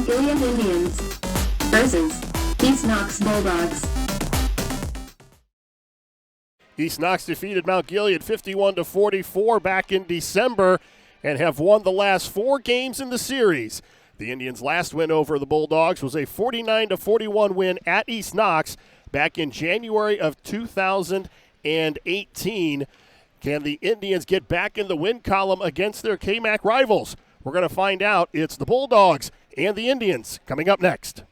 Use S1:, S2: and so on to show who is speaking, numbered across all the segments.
S1: Mount Gilead Indians versus East Knox Bulldogs.
S2: East Knox defeated Mount Gilead 51-44 back in December and have won the last 4 games in the series. The Indians' last win over the Bulldogs was a 49-41 win at East Knox back in January of 2018. Can the Indians get back in the win column against their KMAC rivals? We're going to find out. It's the Bulldogs and the Indians coming up next.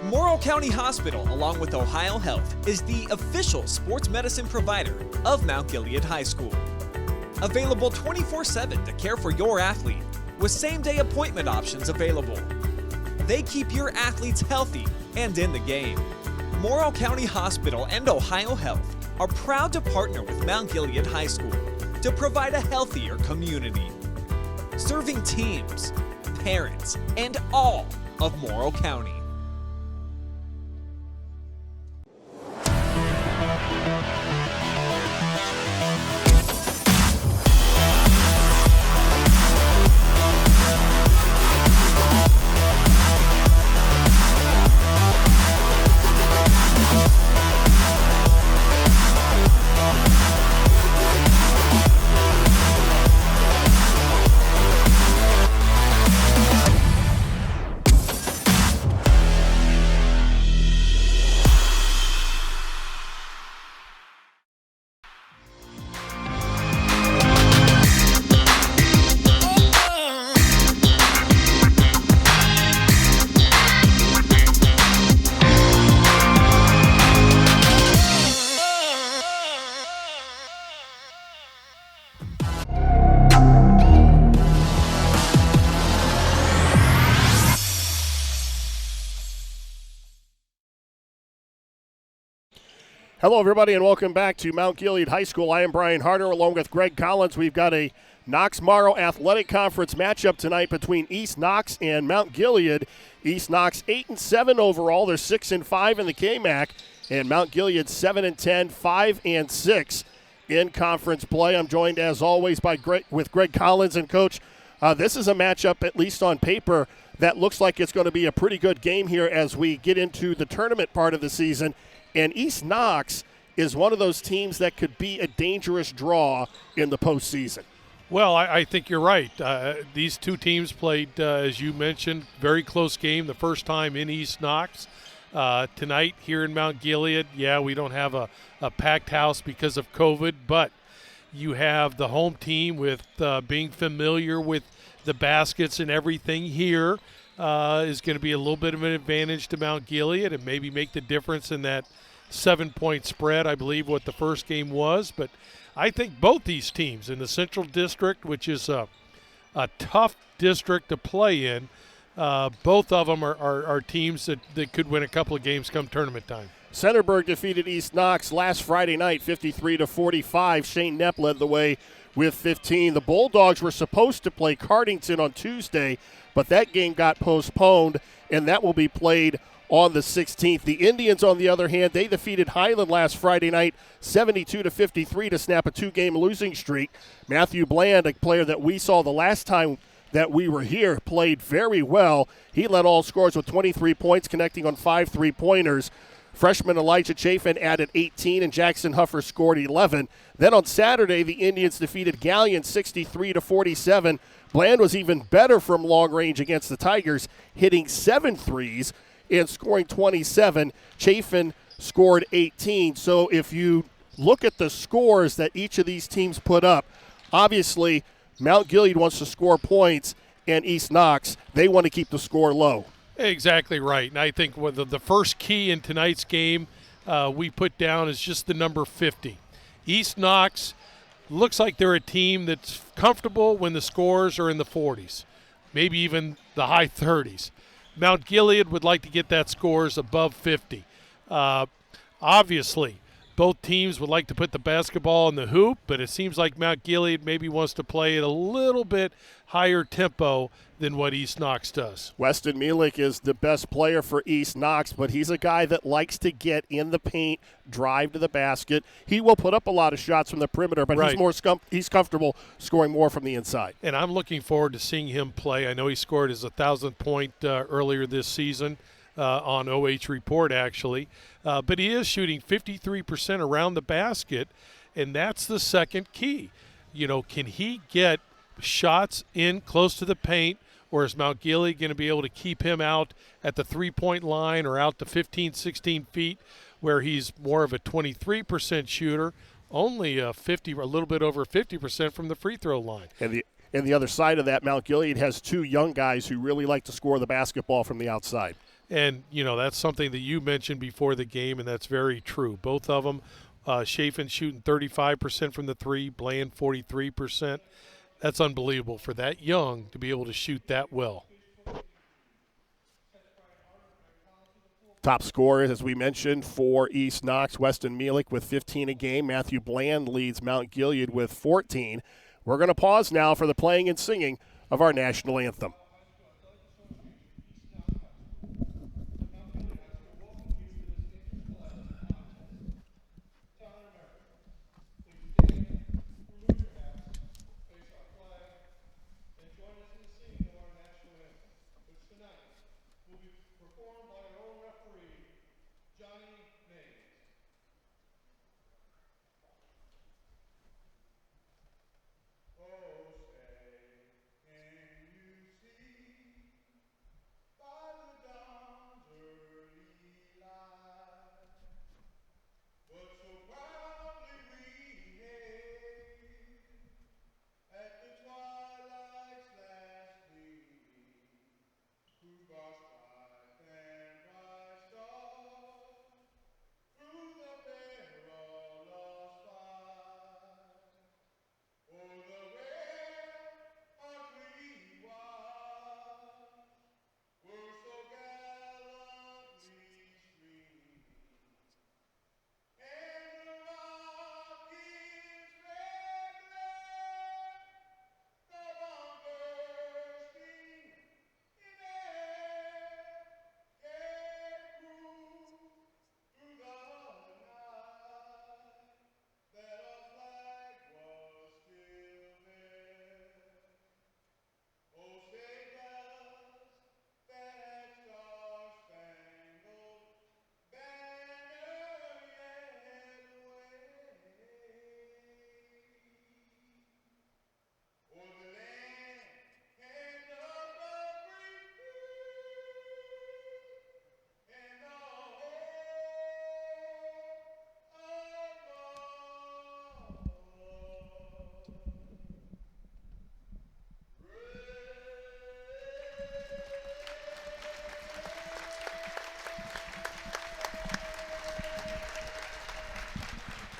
S3: Morrow County Hospital, along with Ohio Health, is the official sports medicine provider of Mount Gilead High School. Available 24/7 to care for your athlete, with same-day appointment options available. They keep your athletes healthy and in the game. Morrow County Hospital and Ohio Health are proud to partner with Mount Gilead High School to provide a healthier community, serving teams, parents, and all of Morrow County.
S2: Hello, everybody, and welcome back to Mount Gilead High School. I am Brian Harder, along with Greg Collins. We've got a Knox-Morrow Athletic Conference matchup ttonight between East Knox and Mount Gilead. East Knox 8-7 overall. They're 6-5 in the KMAC, and Mount Gilead 7-10, 5-6 in conference play. I'm joined, as always, by Greg Collins. And, Coach, this is a matchup, at least on paper, that looks like it's going to be a pretty good game here as we get into the tournament part of the season. And East Knox is one of those teams that could be a dangerous draw in the postseason.
S4: Well, I think you're right. These two teams played, as you mentioned, very close game the first time in East Knox. Tonight here in Mount Gilead, we don't have a packed house because of COVID, but you have the home team with being familiar with the baskets and everything here is going to be a little bit of an advantage to Mount Gilead and maybe make the difference in that 7-point spread, I believe what the first game was. But I think both these teams in the Central District, which is a tough district to play in, both of them are teams that could win a couple of games come tournament time.
S2: Centerburg defeated East Knox last Friday night, 53-45. Shane Knepp led the way with 15. The Bulldogs were supposed to play Cardington on Tuesday, but that game got postponed, and that will be played on the 16th. The Indians, on the other hand, they defeated Highland last Friday night, 72-53 to snap a 2-game losing streak. Matthew Bland, a player that we saw the last time that we were here, played very well. He led all scores with 23 points, connecting on 5 3-pointers. Freshman Elijah Chafin added 18, and Jackson Huffer scored 11. Then on Saturday, the Indians defeated Galleon 63-47. Bland was even better from long range against the Tigers, hitting 7 threes and scoring 27. Chafin scored 18. So if you look at the scores that each of these teams put up, obviously Mount Gilead wants to score points, and East Knox, they want to keep the score low.
S4: Exactly right. And I think the first key in tonight's game we put down is just the number 50. East Knox looks like they're a team that's comfortable when the scores are in the 40s, maybe even the high 30s. Mount Gilead would like to get that scores above 50. Obviously, both teams would like to put the basketball in the hoop, but it seems like Mount Gilead maybe wants to play at a little bit higher tempo than what East Knox does.
S2: Weston Mielek is the best player for East Knox, but he's a guy that likes to get in the paint, drive to the basket. He will put up a lot of shots from the perimeter, but
S4: Right.
S2: he's comfortable scoring more from the inside.
S4: And I'm looking forward to seeing him play. I know he scored his 1,000th point earlier this season on OH.Report, actually. But he is shooting 53% around the basket, and that's the second key. You know, can he get shots in close to the paint, or is Mount Gilead going to be able to keep him out at the three-point line or out to 15, 16 feet where he's more of a 23% shooter, only a little bit over 50% from the free throw line.
S2: And the other side of that, Mount Gilead has two young guys who really like to score the basketball from the outside.
S4: And, you know, that's something that you mentioned before the game, and that's very true. Both of them, Chafin shooting 35% from the three, Bland 43%. That's unbelievable for that young to be able to shoot that well.
S2: Top scorer, as we mentioned, for East Knox, Weston Mielek with 15 a game. Matthew Bland leads Mount Gilead with 14. We're going to pause now for the playing and singing of our national anthem.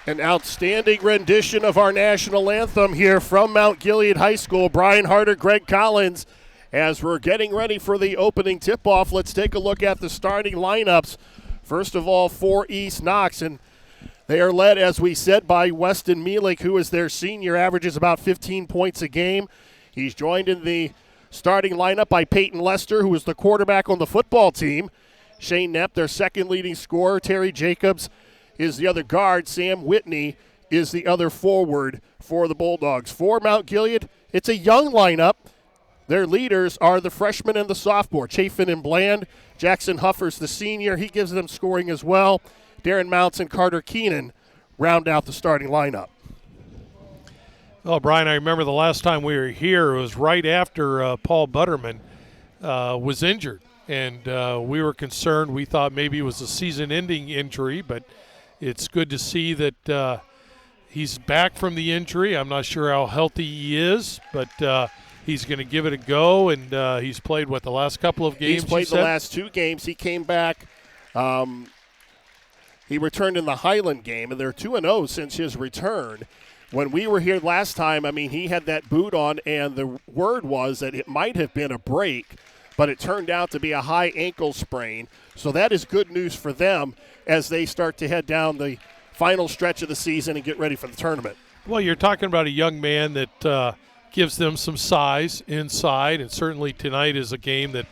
S2: An outstanding rendition of our national anthem here from Mount Gilead High School. Brian Harder, Greg Collins. As we're getting ready for the opening tip-off, let's take a look at the starting lineups. First of all, for East Knox, and they are led, as we said, by Weston Mielek, who is their senior, averages about 15 points a game. He's joined in the starting lineup by Peyton Lester, who is the quarterback on the football team. Shane Knepp, their second leading scorer. Terry Jacobs is the other guard. Sam Whitney is the other forward for the Bulldogs. For Mount Gilead, it's a young lineup. Their leaders are the freshman and the sophomore, Chafin and Bland. Jackson Huffer's the senior. He gives them scoring as well. Darren Mounts and Carter Keenan round out the starting lineup.
S4: Well, Brian, I remember the last time we were here, it was right after Paul Butterman was injured. And we were concerned. We thought maybe it was a season-ending injury, but it's good to see that he's back from the injury. I'm not sure how healthy he is, but he's going to give it a go. And he's played, the last couple of games?
S2: He's played the last two games. He came back. He returned in the Highland game, and they're 2-0 since his return. When we were here last time, he had that boot on, and the word was that it might have been a break, but it turned out to be a high ankle sprain. So that is good news for them as they start to head down the final stretch of the season and get ready for the tournament.
S4: Well, you're talking about a young man that gives them some size inside, and certainly tonight is a game that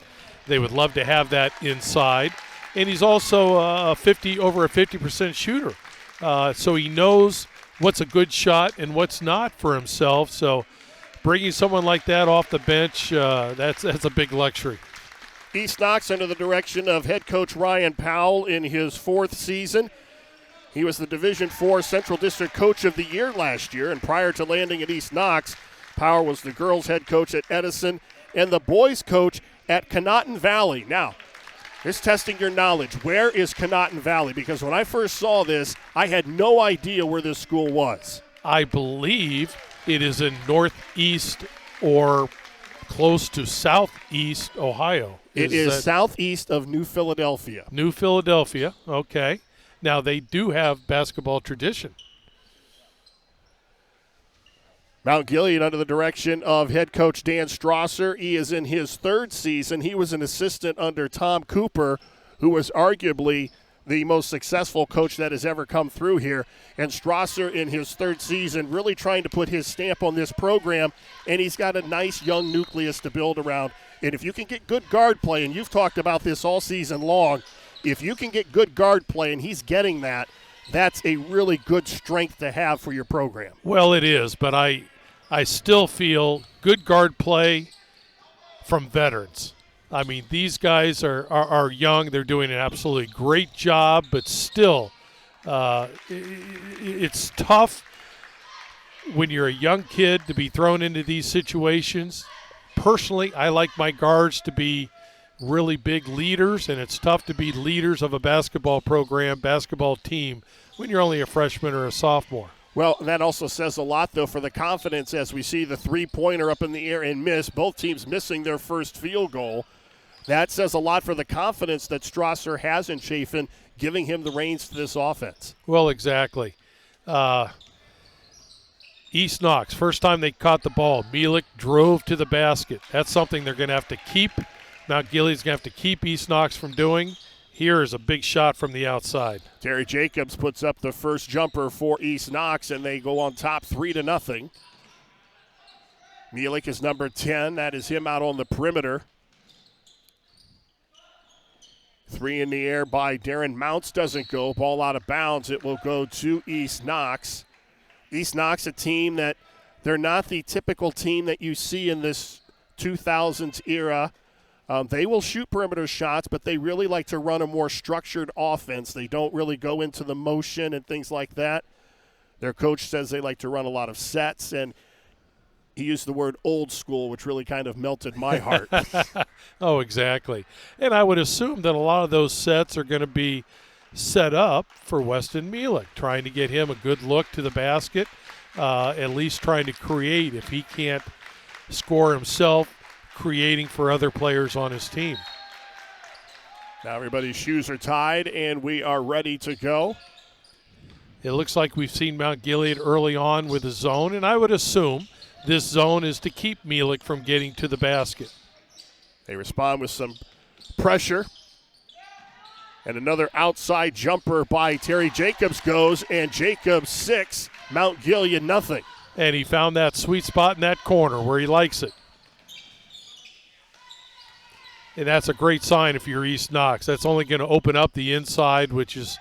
S4: they would love to have that inside. And he's also over a 50% shooter, so he knows what's a good shot and what's not for himself. So bringing someone like that off the bench, that's a big luxury.
S2: East Knox under the direction of head coach Ryan Powell in his 4th season. He was the Division IV Central District Coach of the Year last year, and prior to landing at East Knox, Powell was the girls' head coach at Edison and the boys' coach at Conotton Valley. Now, this testing your knowledge. Where is Conotton Valley? Because when I first saw this, I had no idea where this school was.
S4: I believe it is in northeast or close to southeast Ohio.
S2: It is southeast of New Philadelphia.
S4: New Philadelphia, okay. Now, they do have basketball tradition.
S2: Mount Gilead under the direction of head coach Dan Strasser. He is in his 3rd season. He was an assistant under Tom Cooper, who was arguably the most successful coach that has ever come through here. And Strasser in his 3rd season really trying to put his stamp on this program, and he's got a nice young nucleus to build around. And if you can get good guard play, and you've talked about this all season long, if you can get good guard play, and he's getting that, that's a really good strength to have for your program.
S4: Well, it is, but I still feel good guard play from veterans. I mean, these guys are young. They're doing an absolutely great job, but still, it's tough when you're a young kid to be thrown into these situations. Personally, I like my guards to be really big leaders, and it's tough to be leaders of a basketball program, basketball team, when you're only a freshman or a sophomore.
S2: Well, that also says a lot, though, for the confidence as we see the three-pointer up in the air and miss, both teams missing their first field goal. That says a lot for the confidence that Strasser has in Chafin, giving him the reins to this offense.
S4: Well, exactly. East Knox, first time they caught the ball, Mielek drove to the basket. That's something they're going to have to keep. Mount Gilead's going to have to keep East Knox from doing. Here is a big shot from the outside.
S2: Terry Jacobs puts up the first jumper for East Knox, and they go on top 3-0. Mielek is number 10. That is him out on the perimeter. 3 in the air by Darren Mounts doesn't go. Ball out of bounds. It will go to East Knox. East Knox, a team that they're not the typical team that you see in this 2000s era. They will shoot perimeter shots, but they really like to run a more structured offense. They don't really go into the motion and things like that. Their coach says they like to run a lot of sets, and he used the word old school, which really kind of melted my heart.
S4: Oh, exactly. And I would assume that a lot of those sets are going to be set up for Weston Mielek, trying to get him a good look to the basket, at least trying to create, if he can't score himself, creating for other players on his team.
S2: Now everybody's shoes are tied, and we are ready to go.
S4: It looks like we've seen Mount Gilead early on with a zone, and I would assume this zone is to keep Mielek from getting to the basket.
S2: They respond with some pressure. And another outside jumper by Terry Jacobs goes, and Jacobs 6, Mount Gilead nothing.
S4: And he found that sweet spot in that corner where he likes it. And that's a great sign if you're East Knox. That's only going to open up the inside, which is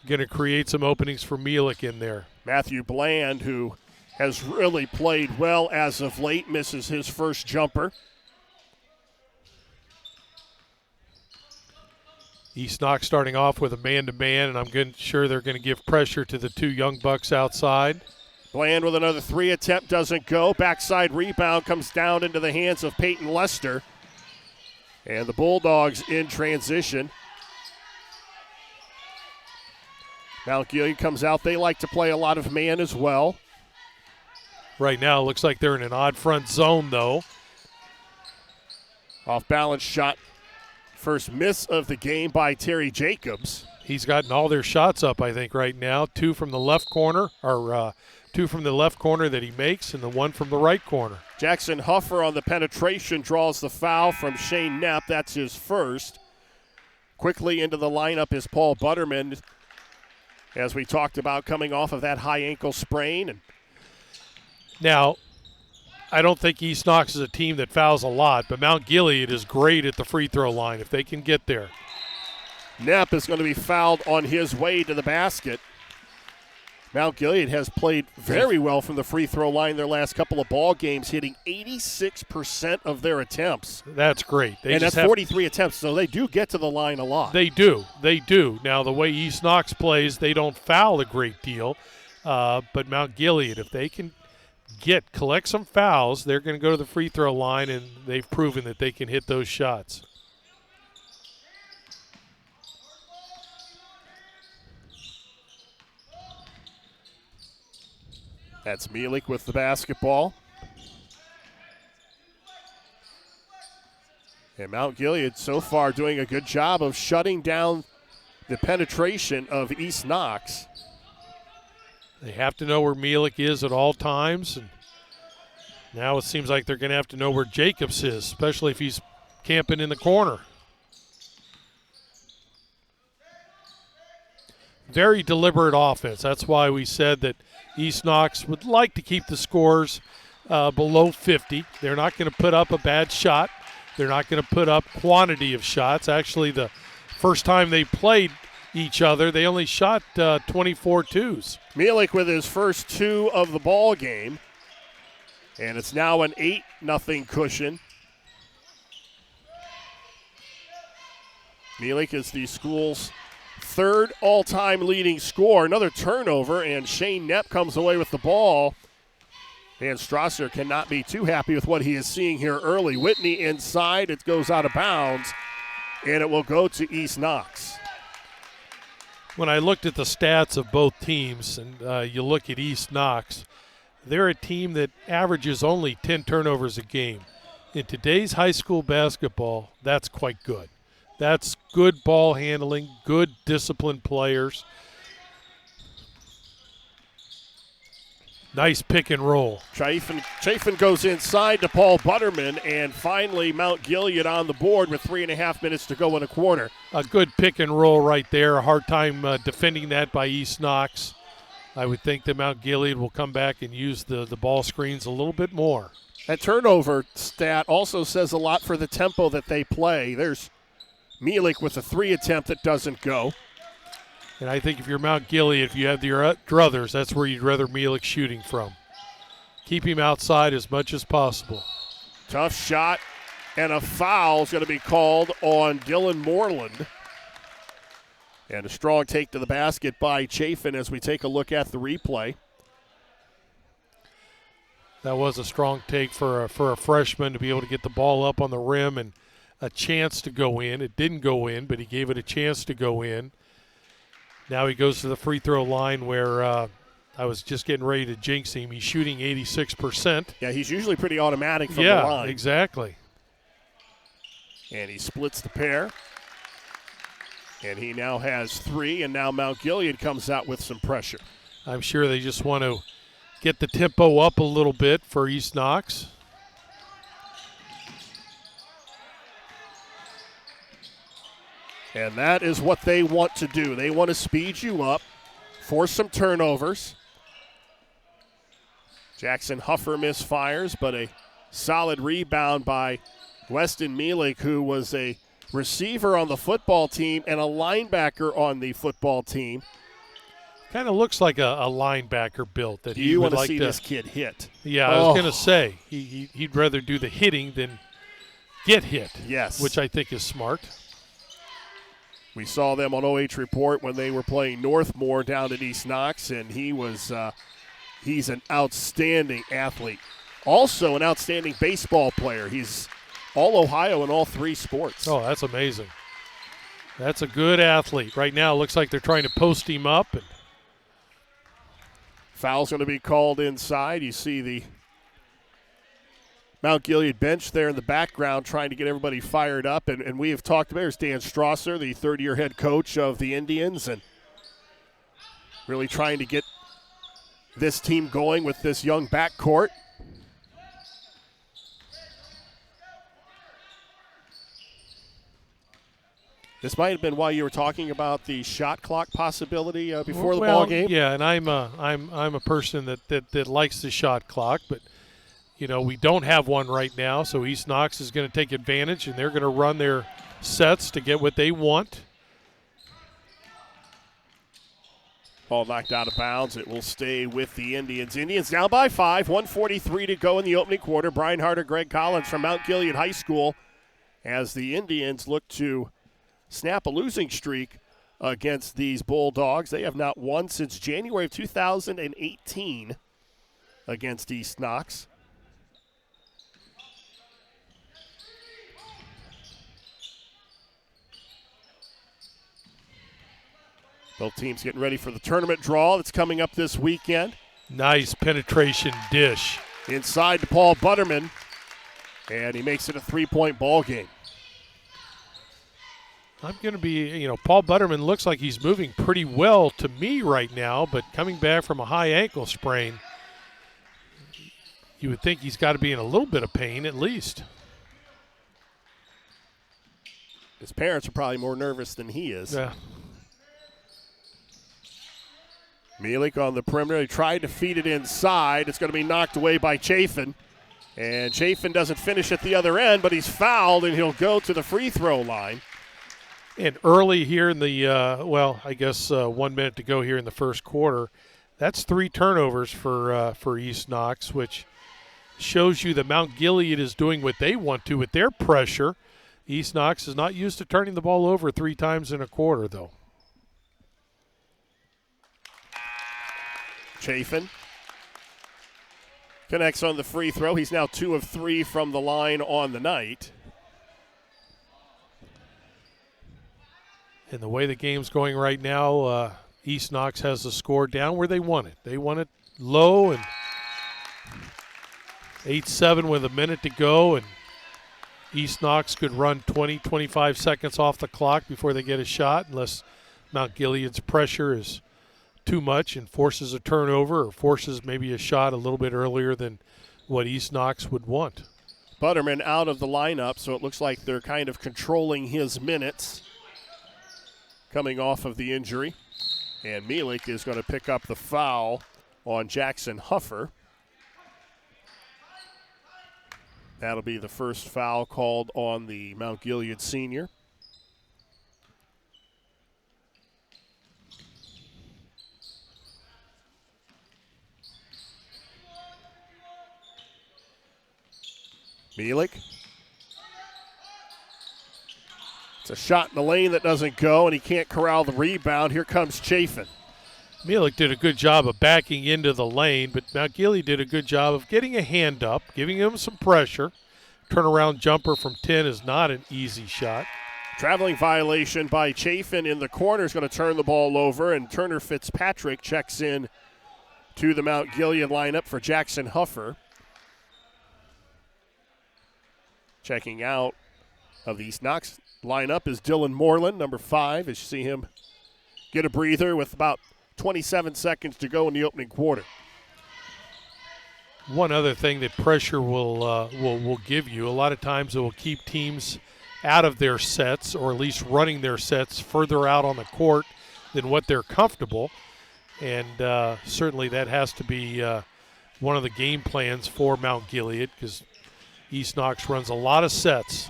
S4: going to create some openings for Mielek in there.
S2: Matthew Bland, who has really played well as of late, misses his first jumper.
S4: East Knox starting off with a man-to-man, and I'm sure they're going to give pressure to the two young bucks outside.
S2: Bland with another 3 attempt, doesn't go. Backside rebound comes down into the hands of Peyton Lester. And the Bulldogs in transition. Mount Gilead comes out. They like to play a lot of man as well.
S4: Right now, it looks like they're in an odd front zone, though.
S2: Off balance shot. First miss of the game by Terry Jacobs.
S4: He's gotten all their shots up, I think, right now. 2 from the left corner, or 2 from the left corner that he makes, and the 1 from the right corner.
S2: Jackson Huffer on the penetration draws the foul from Shane Knapp. That's his first. Quickly into the lineup is Paul Butterman. as we talked about coming off of that high ankle sprain. And
S4: now, I don't think East Knox is a team that fouls a lot, but Mount Gilead is great at the free throw line if they can get there.
S2: Knapp is going to be fouled on his way to the basket. Mount Gilead has played very well from the free throw line their last couple of ball games, hitting 86% of their attempts.
S4: That's great.
S2: And that's 43 attempts, so they do get to the line a lot.
S4: They do. They do. Now, the way East Knox plays, they don't foul a great deal. But Mount Gilead, if they can collect some fouls, they're going to go to the free throw line, and they've proven that they can hit those shots.
S2: That's Mielik with the basketball. And Mount Gilead so far doing a good job of shutting down the penetration of East Knox.
S4: They have to know where Mielik is at all times. And now it seems like they're going to have to know where Jacobs is, especially if he's camping in the corner. Very deliberate offense. That's why we said that East Knox would like to keep the scores below 50. They're not going to put up a bad shot. They're not going to put up quantity of shots. Actually, the first time they played each other, they only shot 24 twos.
S2: Mielik with his first two of the ball game. And it's now an 8-0 cushion. Mielik is the school's third all-time leading scorer. Another turnover, and Shane Knapp comes away with the ball. And Strasser cannot be too happy with what he is seeing here early. Whitney inside. It goes out of bounds, and it will go to East Knox.
S4: When I looked at the stats of both teams, and you look at East Knox, they're a team that averages only 10 turnovers a game. In today's high school basketball, that's quite good. That's good ball handling, good disciplined players. Nice pick and roll.
S2: Chafin goes inside to Paul Butterman, and finally Mount Gilead on the board with 3.5 minutes to go in a quarter.
S4: A good pick and roll right there. A hard time defending that by East Knox. I would think that Mount Gilead will come back and use the ball screens a little bit more.
S2: That turnover stat also says a lot for the tempo that they play. There's Mielik with a 3 attempt that doesn't go.
S4: And I think if you're Mount Gilead, if you have your druthers, that's where you'd rather Mielik shooting from. Keep him outside as much as possible.
S2: Tough shot, and a foul is going to be called on Dylan Moreland. And a strong take to the basket by Chafin as we take a look at the replay.
S4: That was a strong take for a freshman to be able to get the ball up on the rim and a chance to go in. It didn't go in, but he gave it a chance to go in. Now he goes to the free throw line where I was just getting ready to jinx him. He's shooting 86%.
S2: Yeah, he's usually pretty automatic from the line.
S4: Yeah, exactly.
S2: And he splits the pair. And he now has 3, and now Mount Gilead comes out with some pressure.
S4: I'm sure they just want to get the tempo up a little bit for East Knox.
S2: And that is what they want to do. They want to speed you up, force some turnovers. Jackson Huffer misfires, but a solid rebound by Weston Mielik, who was a receiver on the football team and a linebacker on the football team.
S4: Kind of looks like a linebacker built that he would like to
S2: see this kid hit.
S4: Yeah, I was going to say he'd rather do the hitting than get hit.
S2: Yes,
S4: which I think is smart.
S2: We saw them on OH.Report when they were playing Northmore down at East Knox, and he's an outstanding athlete. Also an outstanding baseball player. He's all Ohio in all 3 sports.
S4: Oh, that's amazing. That's a good athlete. Right now it looks like they're trying to post him up. And
S2: foul's going to be called inside. You see the Mount Gilead bench there in the background trying to get everybody fired up. And we have talked about, there's Dan Strasser, the third-year head coach of the Indians, and really trying to get this team going with this young backcourt. This might have been why you were talking about the shot clock possibility before the ball game.
S4: Yeah, and I'm a person that likes the shot clock, but we don't have one right now, so East Knox is going to take advantage, and they're going to run their sets to get what they want.
S2: Ball knocked out of bounds. It will stay with the Indians. Indians down by 5, 1:43 to go in the opening quarter. Brian Harder, Greg Collins from Mount Gilead High School as the Indians look to snap a losing streak against these Bulldogs. They have not won since January of 2018 against East Knox. Both teams getting ready for the tournament draw that's coming up this weekend.
S4: Nice penetration dish.
S2: Inside to Paul Butterman, and he makes it a 3-point ball game.
S4: I'm going to be, Paul Butterman looks like he's moving pretty well to me right now, but coming back from a high ankle sprain, you would think he's got to be in a little bit of pain at least.
S2: His parents are probably more nervous than he is.
S4: Yeah.
S2: Mielik on the perimeter. He tried to feed it inside. It's going to be knocked away by Chafin. And Chafin doesn't finish at the other end, but he's fouled, and he'll go to the free throw line.
S4: And early here in the, 1 minute to go here in the first quarter, that's 3 turnovers for East Knox, which shows you that Mount Gilead is doing what they want to with their pressure. East Knox is not used to turning the ball over 3 times in a quarter, though.
S2: Chafin connects on the free throw. He's now 2 of 3 from the line on the night.
S4: And the way the game's going right now, East Knox has the score down where they want it. They want it low, and 8-7 with a minute to go, and East Knox could run 20, 25 seconds off the clock before they get a shot unless Mount Gilead's pressure is too much and forces a turnover or forces maybe a shot a little bit earlier than what East Knox would want.
S2: Butterman out of the lineup, so it looks like they're kind of controlling his minutes coming off of the injury. And Mielik is going to pick up the foul on Jackson Huffer. That'll be the first foul called on the Mount Gilead senior. Mielik. It's a shot in the lane that doesn't go, and he can't corral the rebound. Here comes Chafin.
S4: Mielik did a good job of backing into the lane, but Mount Gilead did a good job of getting a hand up, giving him some pressure. Turnaround jumper from 10 is not an easy shot.
S2: Traveling violation by Chafin in the corner is going to turn the ball over, and Turner Fitzpatrick checks in to the Mount Gilead lineup for Jackson Huffer. Checking out of the East Knox lineup is Dylan Moreland, number 5, as you see him get a breather with about 27 seconds to go in the opening quarter.
S4: One other thing that pressure will give you, a lot of times it will keep teams out of their sets, or at least running their sets further out on the court than what they're comfortable. And certainly that has to be one of the game plans for Mount Gilead, because East Knox runs a lot of sets.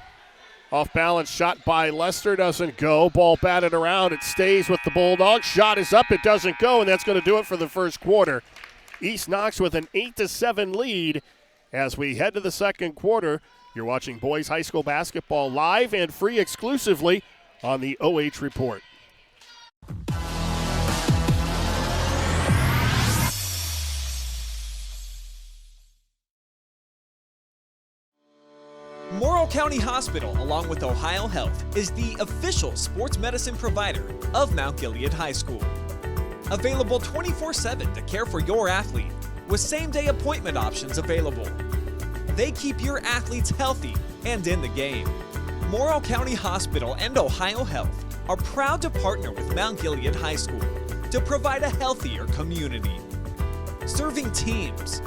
S2: Off balance shot by Lester doesn't go. Ball batted around. It stays with the Bulldogs. Shot is up. It doesn't go, and that's going to do it for the first quarter. East Knox with an 8-7 lead as we head to the second quarter. You're watching boys high school basketball live and free exclusively on the OH.Report.
S3: Morrow County Hospital, along with Ohio Health, is the official sports medicine provider of Mount Gilead High School. Available 24/7 to care for your athlete, with same-day appointment options available. They keep your athletes healthy and in the game. Morrow County Hospital and Ohio Health are proud to partner with Mount Gilead High School to provide a healthier community, serving teams,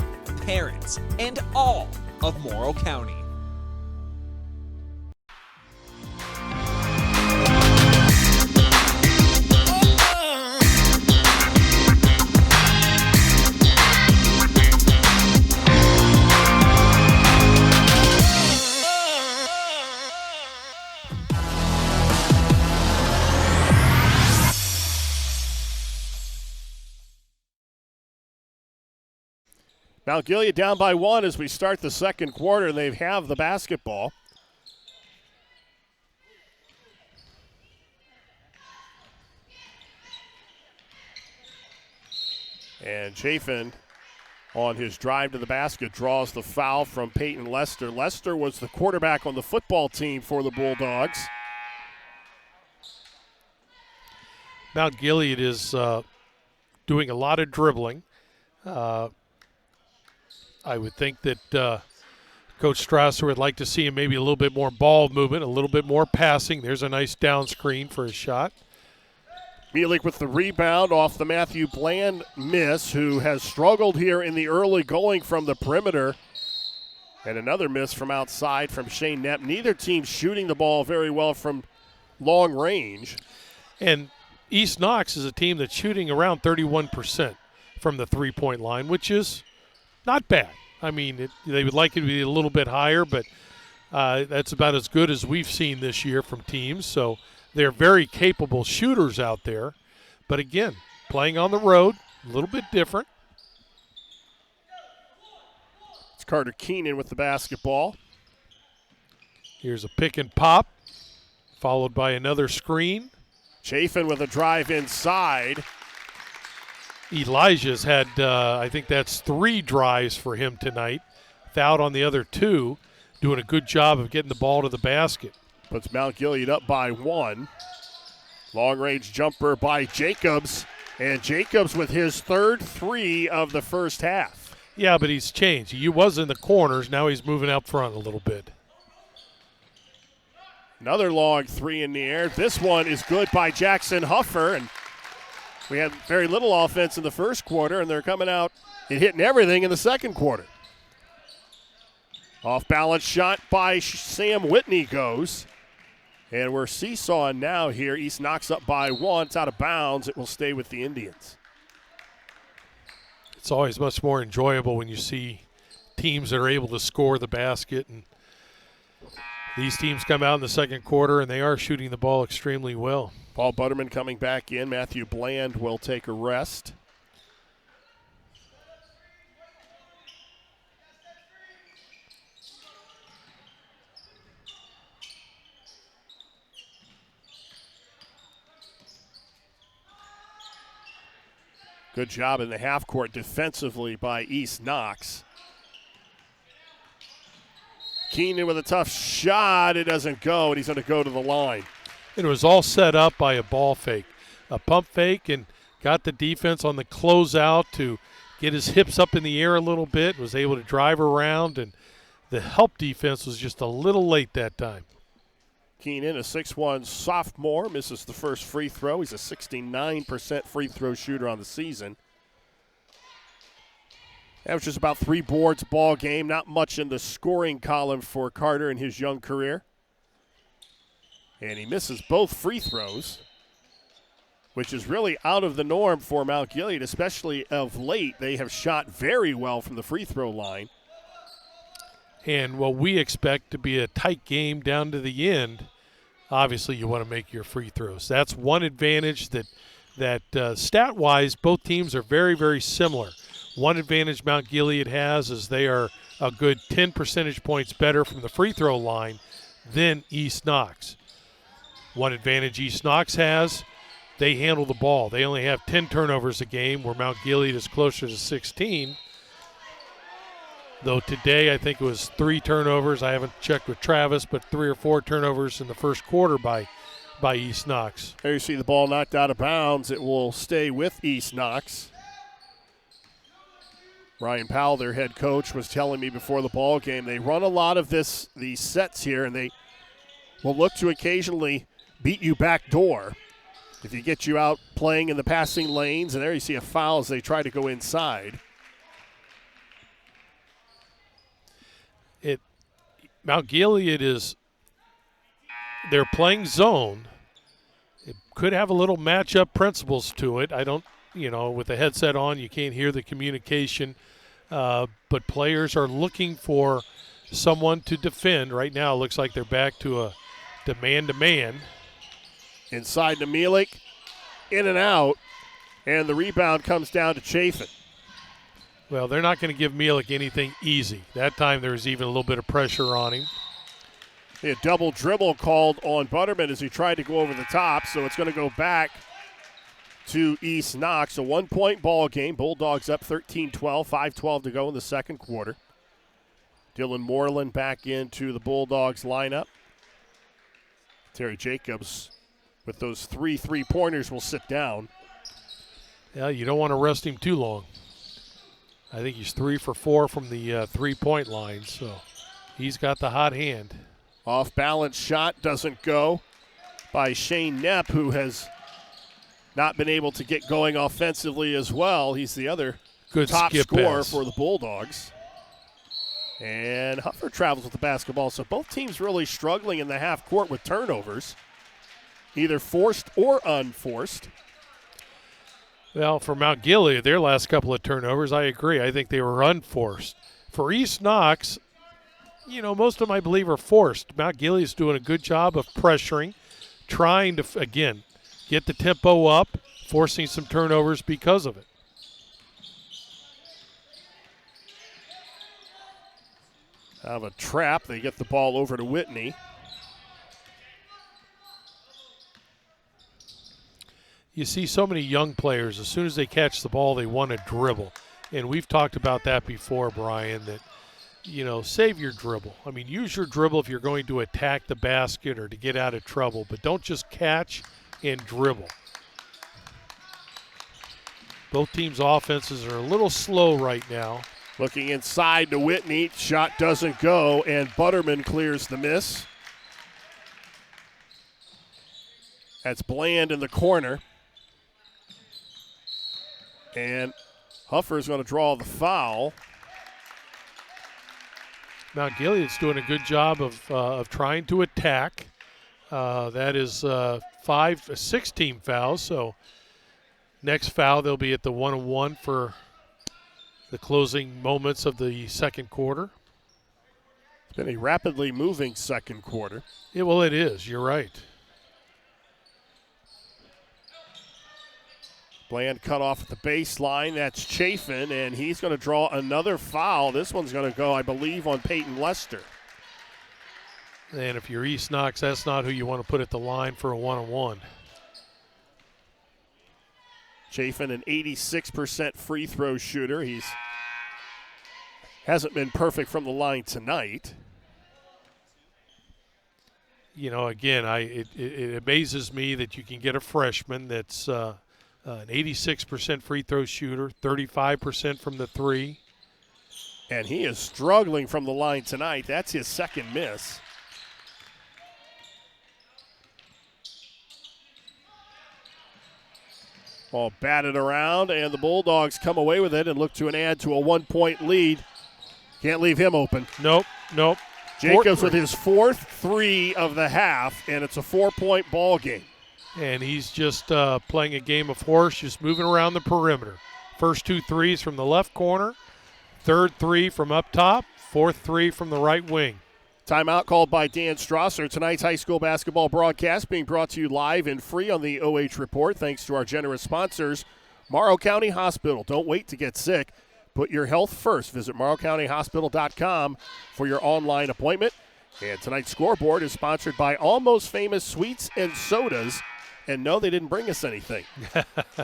S3: parents, and all of Morrow County.
S2: Mount Gilead down by 1 as we start the second quarter, and they have the basketball. And Chafin, on his drive to the basket, draws the foul from Peyton Lester. Lester was the quarterback on the football team for the Bulldogs.
S4: Mount Gilead is doing a lot of dribbling. I would think that Coach Strasser would like to see him maybe a little bit more ball movement, a little bit more passing. There's a nice down screen for a shot.
S2: Mielik with the rebound off the Matthew Bland miss, who has struggled here in the early going from the perimeter. And another miss from outside from Shane Knapp. Neither team shooting the ball very well from long range.
S4: And East Knox is a team that's shooting around 31% from the three-point line, which is not bad. I mean, they would like it to be a little bit higher, but that's about as good as we've seen this year from teams. So they're very capable shooters out there. But again, playing on the road, a little bit different.
S2: It's Carter Keenan with the basketball.
S4: Here's a pick and pop, followed by another screen.
S2: Chafin with a drive inside.
S4: Elijah's had, I think that's 3 drives for him tonight. Fouled on the other 2, doing a good job of getting the ball to the basket.
S2: Puts Mount Gilead up by 1. Long-range jumper by Jacobs. And Jacobs with his third 3 of the first half.
S4: Yeah, but he's changed. He was in the corners. Now he's moving out front a little bit.
S2: Another long 3 in the air. This one is good by Jackson Huffer. And we had very little offense in the first quarter, and they're coming out and hitting everything in the second quarter. Off-balance shot by Sam Whitney goes. And we're seesawing now here. East Knox up by 1. It's out of bounds. It will stay with the Indians.
S4: It's always much more enjoyable when you see teams that are able to score the basket. And these teams come out in the second quarter, and they are shooting the ball extremely well.
S2: Paul Butterman coming back in. Matthew Bland will take a rest. Good job in the half court defensively by East Knox. Keenan with a tough shot. It doesn't go, and he's going to go to the line.
S4: It was all set up by a ball fake, a pump fake, and got the defense on the closeout to get his hips up in the air a little bit, was able to drive around, and the help defense was just a little late that time.
S2: Keenan, a 6'1 sophomore, misses the first free throw. He's a 69% free throw shooter on the season. Averages about 3 boards ball game. Not much in the scoring column for Carter in his young career. And he misses both free throws, which is really out of the norm for Mount Gilead, especially of late. They have shot very well from the free throw line.
S4: And what we expect to be a tight game down to the end, obviously you want to make your free throws. That's one advantage that stat-wise, both teams are very, very similar. One advantage Mount Gilead has is they are a good 10 percentage points better from the free throw line than East Knox. One advantage East Knox has, they handle the ball. They only have 10 turnovers a game, where Mount Gilead is closer to 16. Though today I think it was 3 turnovers. I haven't checked with Travis, but 3 or 4 turnovers in the first quarter by East Knox.
S2: There you see the ball knocked out of bounds. It will stay with East Knox. Ryan Powell, their head coach, was telling me before the ball game they run a lot of these sets here, and they will look to occasionally beat you backdoor if you get you out playing in the passing lanes. And there you see a foul as they try to go inside.
S4: Mount Gilead they're playing zone. It could have a little matchup principles to it. I don't, with the headset on, you can't hear the communication. But players are looking for someone to defend. Right now, it looks like they're back to a man-to-man.
S2: Inside to Mielik, in and out, and the rebound comes down to Chafin.
S4: Well, they're not going to give Mielek anything easy. That time there was even a little bit of pressure on him.
S2: A double dribble called on Butterman as he tried to go over the top, so it's going to go back to East Knox. A 1-point ball game. Bulldogs up 13-12, 5:12 to go in the second quarter. Dylan Moreland back into the Bulldogs lineup. Terry Jacobs with those 3 3-pointers will sit down.
S4: Yeah, you don't want to rest him too long. I think he's 3 for 4 from the 3-point line, so he's got the hot hand.
S2: Off-balance shot doesn't go by Shane Knepp, who has not been able to get going offensively as well. He's the other
S4: Good
S2: top
S4: skip
S2: scorer
S4: pass
S2: for the Bulldogs. And Huffer travels with the basketball, so both teams really struggling in the half court with turnovers, either forced or unforced.
S4: Well, for Mount Gilead, their last couple of turnovers, I agree. I think they were unforced. For East Knox, most of them I believe are forced. Mount Gilead's doing a good job of pressuring, trying to, again, get the tempo up, forcing some turnovers because of it.
S2: Out of a trap, they get the ball over to Whitney.
S4: You see so many young players, as soon as they catch the ball, they want to dribble. And we've talked about that before, Brian, that, save your dribble. I mean, use your dribble if you're going to attack the basket or to get out of trouble, but don't just catch and dribble. Both teams' offenses are a little slow right now.
S2: Looking inside to Whitney, shot doesn't go, and Butterman clears the miss. That's Bland in the corner. And Huffer's going to draw the foul.
S4: Mount Gilead's doing a good job of trying to attack. That is 6 team fouls, so next foul they'll be at the 1-on-1 for the closing moments of the second quarter.
S2: It's been a rapidly moving second quarter.
S4: Well, it is. You're right.
S2: Bland cut off at the baseline. That's Chafin, and he's going to draw another foul. This one's going to go, I believe, on Peyton Lester.
S4: And if you're East Knox, that's not who you want to put at the line for a 1-on-1.
S2: Chafin, an 86% free throw shooter. He's hasn't been perfect from the line tonight.
S4: Again, it amazes me that you can get a freshman that's an 86% free throw shooter, 35% from the 3.
S2: And he is struggling from the line tonight. That's his second miss. Ball batted around, and the Bulldogs come away with it and look to add to a 1-point lead. Can't leave him open.
S4: Nope.
S2: Jacobs with his 4th 3 of the half, and it's a 4-point ball game.
S4: And he's just playing a game of horse, just moving around the perimeter. First 2 threes from the left corner, 3rd 3 from up top, 4th 3 from the right wing.
S2: Timeout called by Dan Strasser. Tonight's high school basketball broadcast being brought to you live and free on the OH.Report thanks to our generous sponsors, Morrow County Hospital. Don't wait to get sick. Put your health first. Visit morrowcountyhospital.com for your online appointment. And tonight's scoreboard is sponsored by Almost Famous Sweets and Sodas. And no, they didn't bring us anything.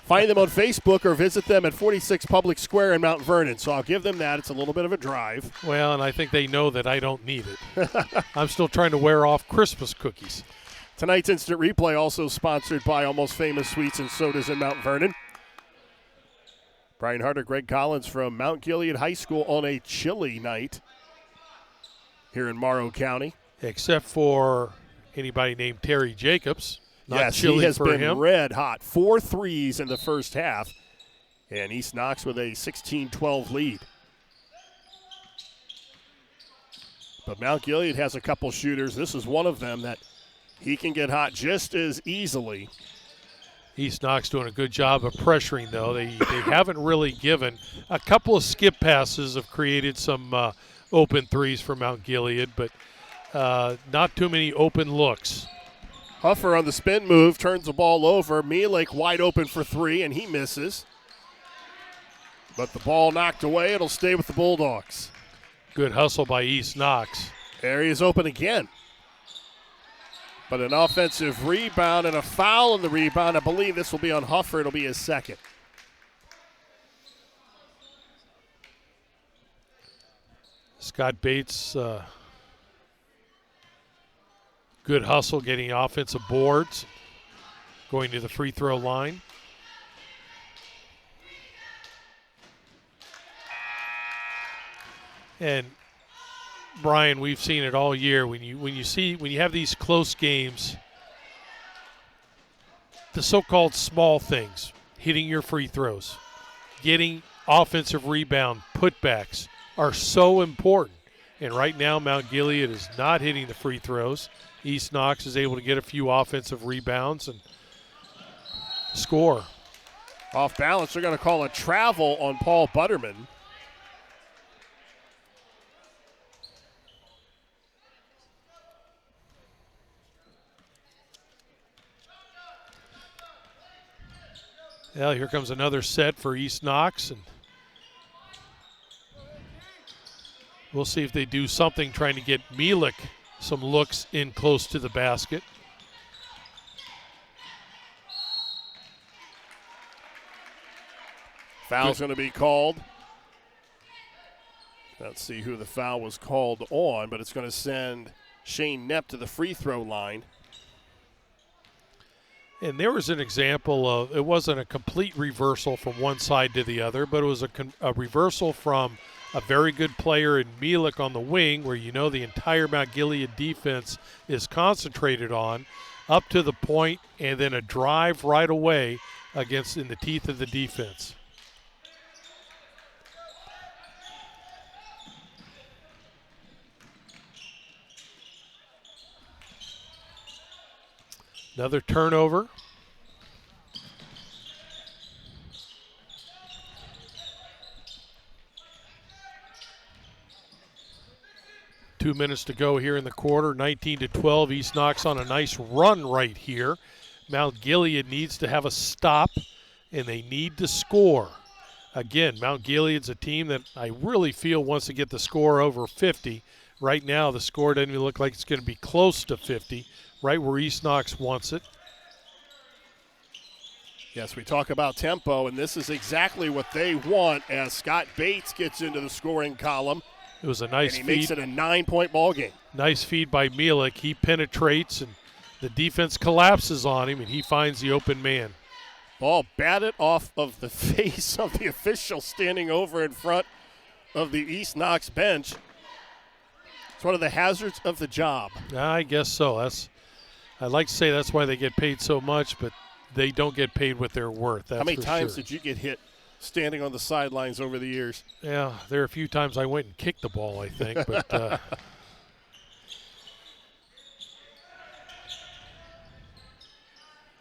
S2: Find them on Facebook or visit them at 46 Public Square in Mount Vernon. So I'll give them that. It's a little bit of a drive.
S4: Well, and I think they know that I don't need it. I'm still trying to wear off Christmas cookies.
S2: Tonight's Instant Replay also sponsored by Almost Famous Sweets and Sodas in Mount Vernon. Brian Harder, Greg Collins from Mount Gilead High School on a chilly night here in Morrow County.
S4: Except for anybody named Terry Jacobs. Not
S2: yes,
S4: chilly
S2: he has
S4: for
S2: been
S4: him.
S2: red hot. 4 threes in the first half. And East Knox with a 16-12 lead. But Mount Gilead has a couple shooters. This is one of them that he can get hot just as easily.
S4: East Knox doing a good job of pressuring, though. They haven't really given. A couple of skip passes have created some open threes for Mount Gilead, but not too many open looks.
S2: Huffer on the spin move, turns the ball over. Mielek wide open for 3, and he misses. But the ball knocked away. It'll stay with the Bulldogs.
S4: Good hustle by East Knox.
S2: Area's open again. But an offensive rebound and a foul in the rebound. I believe this will be on Huffer. It'll be his second.
S4: Scott Bates, good hustle getting offensive boards, going to the free throw line. And Brian, we've seen it all year. When you have these close games, the so-called small things, hitting your free throws, getting offensive rebound putbacks are so important. And right now, Mount Gilead is not hitting the free throws. East Knox is able to get a few offensive rebounds and score.
S2: Off balance, they're going to call a travel on Paul Butterman.
S4: Well, here comes another set for East Knox, and we'll see if they do something trying to get Mielek some looks in close to the basket.
S2: Foul's going to be called. Let's see who the foul was called on, but it's going to send Shane Knepp to the free throw line.
S4: And there was an example of, it wasn't a complete reversal from one side to the other, but it was a reversal from a very good player in Mielek on the wing, where you know the entire Mount Gilead defense is concentrated on, up to the point, and then a drive right away against in the teeth of the defense. Another turnover. Two minutes to go here in the quarter. 19-12. East Knox on a nice run right here. Mount Gilead needs to have a stop, and they need to score. Again, Mount Gilead's a team that I really feel wants to get the score over 50. Right now, the score doesn't even look like it's going to be close to 50. Right where East Knox wants it.
S2: Yes, we talk about tempo, and this is exactly what they want as Scott Bates gets into the scoring column.
S4: It was a nice
S2: feed.
S4: He
S2: makes it a 9-point ball game.
S4: Nice feed by Mielek. He penetrates, and the defense collapses on him, and he finds the open man.
S2: Ball batted off of the face of the official standing over in front of the East Knox bench. It's one of the hazards of the job.
S4: I guess so. I'd like to say that's why they get paid so much, but they don't get paid what they're worth. That's
S2: How many times
S4: sure.
S2: did you get hit standing on the sidelines over the years?
S4: Yeah, there are a few times I went and kicked the ball, I think. But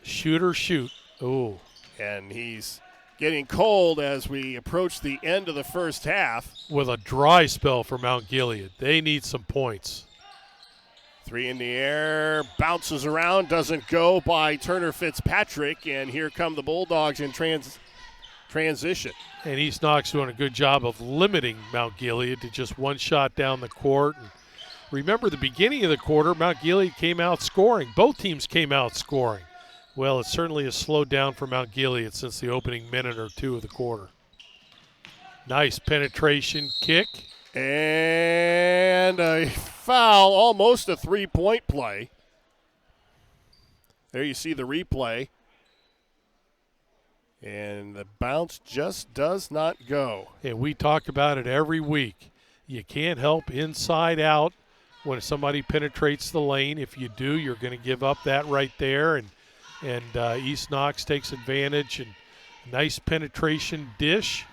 S4: shoot. Oh.
S2: And he's getting cold as we approach the end of the first half.
S4: With a dry spell for Mount Gilead. They need some points.
S2: Three in the air, bounces around, doesn't go by Turner Fitzpatrick, and here come the Bulldogs in transition.
S4: And East Knox doing a good job of limiting Mount Gilead to just one shot down the court. And remember, the beginning of the quarter, Mount Gilead came out scoring. Both teams came out scoring. Well, it certainly has slowed down for Mount Gilead since the opening minute or two of the quarter. Nice penetration kick.
S2: And a foul, almost a three-point play. There you see the replay. And the bounce just does not go.
S4: And we talk about it every week. You can't help inside out when somebody penetrates the lane. If you do, you're going to give up that right there. And East Knox takes advantage. And nice penetration dish.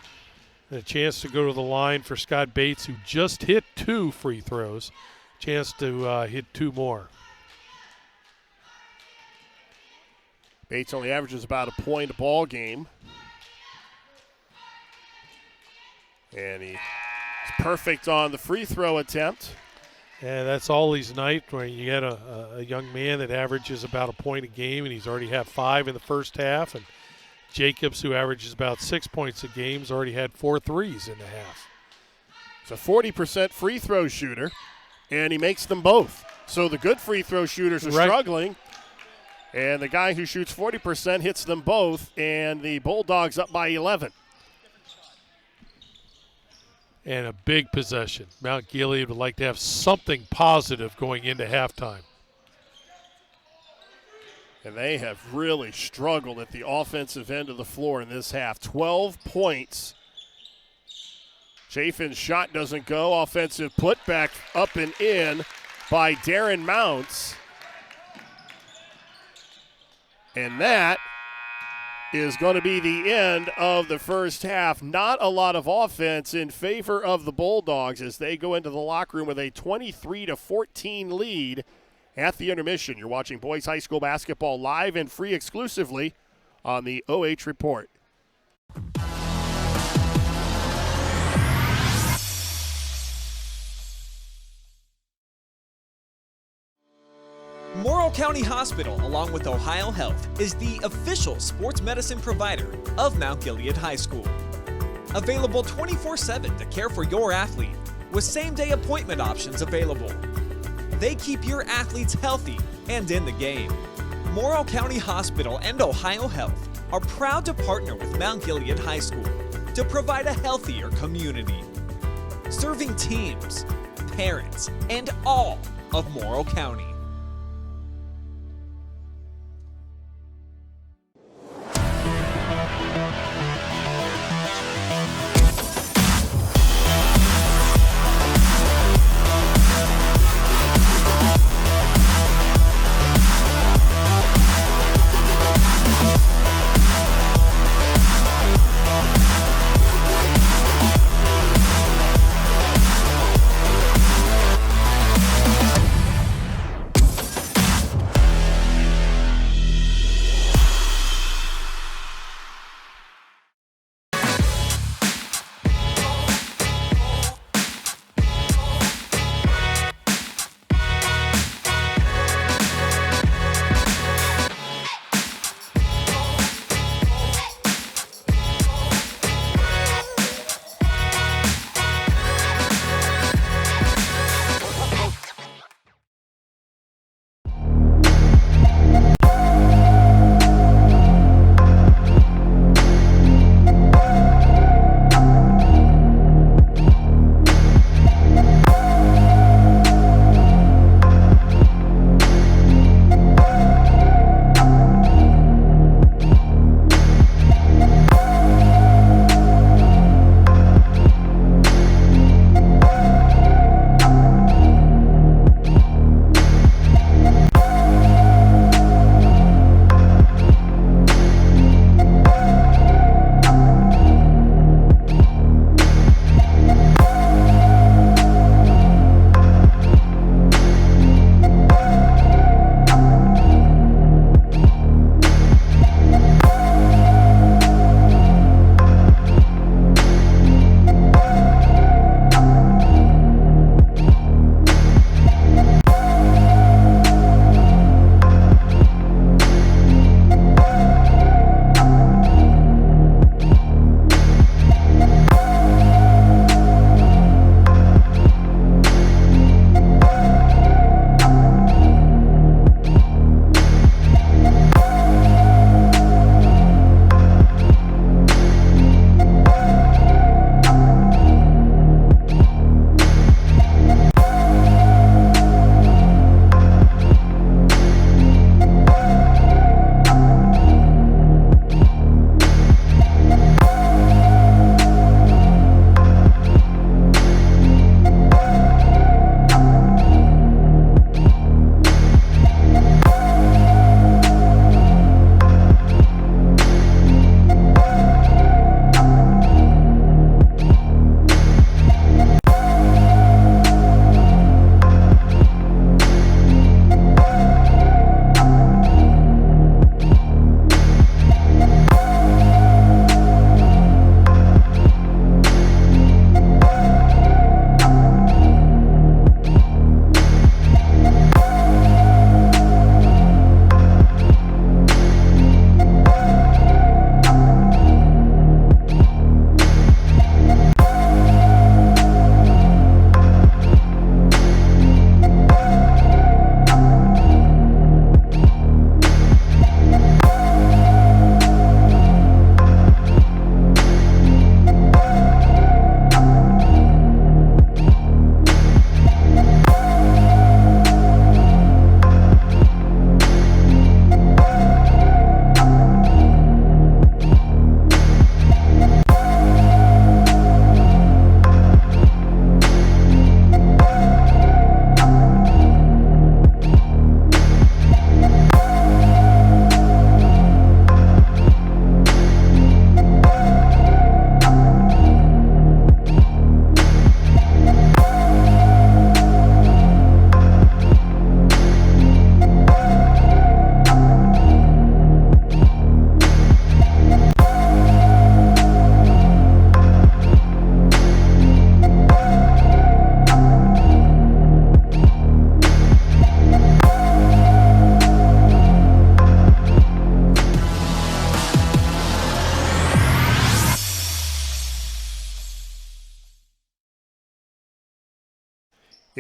S4: And a chance to go to the line for Scott Bates, who just hit 2 free throws. Chance to hit 2 more.
S2: Bates only averages about a point a ball game. And he's perfect on the free throw attempt.
S4: And that's Ollie's night, where you get a young man that averages about a point a game, and he's already had 5 in the first half. And Jacobs, who averages about 6 points a game, has already had 4 threes in the half.
S2: He's a 40% free throw shooter, and he makes them both. So the good free throw shooters are struggling, and the guy who shoots 40% hits them both, and the Bulldogs up by 11.
S4: And a big possession. Mount Gilead would like to have something positive going into halftime.
S2: And they have really struggled at the offensive end of the floor in this half. 12 points. Chafin's shot doesn't go. Offensive putback up and in by Darren Mounts. And that is going to be the end of the first half. Not a lot of offense in favor of the Bulldogs as they go into the locker room with a 23-14 lead at the intermission. You're watching boys high school basketball live and free exclusively on the OH.Report.
S3: Morrill County Hospital, along with Ohio Health, is the official sports medicine provider of Mount Gilead High School. Available 24/7 to care for your athlete, with same-day appointment options available. They keep your athletes healthy and in the game. Morrill County Hospital and Ohio Health are proud to partner with Mount Gilead High School to provide a healthier community, serving teams, parents, and all of Morrill County.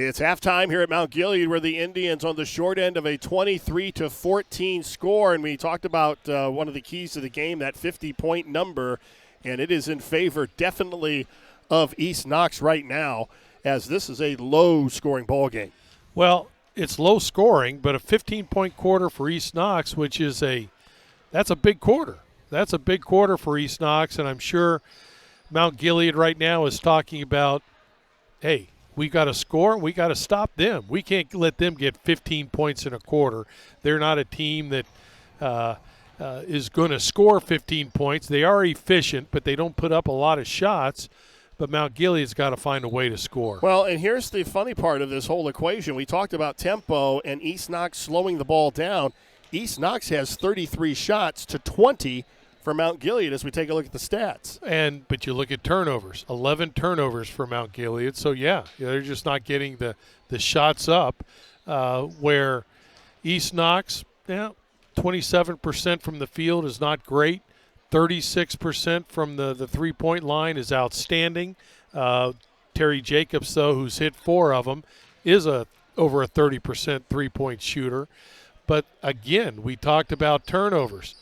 S2: It's halftime here at Mount Gilead, where the Indians on the short end of a 23-14 score, and we talked about one of the keys to the game, that 50-point number, and it is in favor definitely of East Knox right now, as this is a low-scoring ball game.
S4: Well, it's low scoring, but a 15-point quarter for East Knox, which is that's a big quarter. That's a big quarter for East Knox, and I'm sure Mount Gilead right now is talking about, hey, we got to score. We got to stop them. We can't let them get 15 points in a quarter. They're not a team that is going to score 15 points. They are efficient, but they don't put up a lot of shots. But Mount Gilead's got to find a way to score.
S2: Well, and here's the funny part of this whole equation. We talked about tempo and East Knox slowing the ball down. East Knox has 33 shots to 20 for Mount Gilead as we take a look at the stats.
S4: But you look at turnovers, 11 turnovers for Mount Gilead. So, yeah, they're just not getting the shots up where East Knox, 27% from the field is not great. 36% from the three-point line is outstanding. Terry Jacobs, though, who's hit 4 of them, is over a 30% three-point shooter. But, again, we talked about turnovers.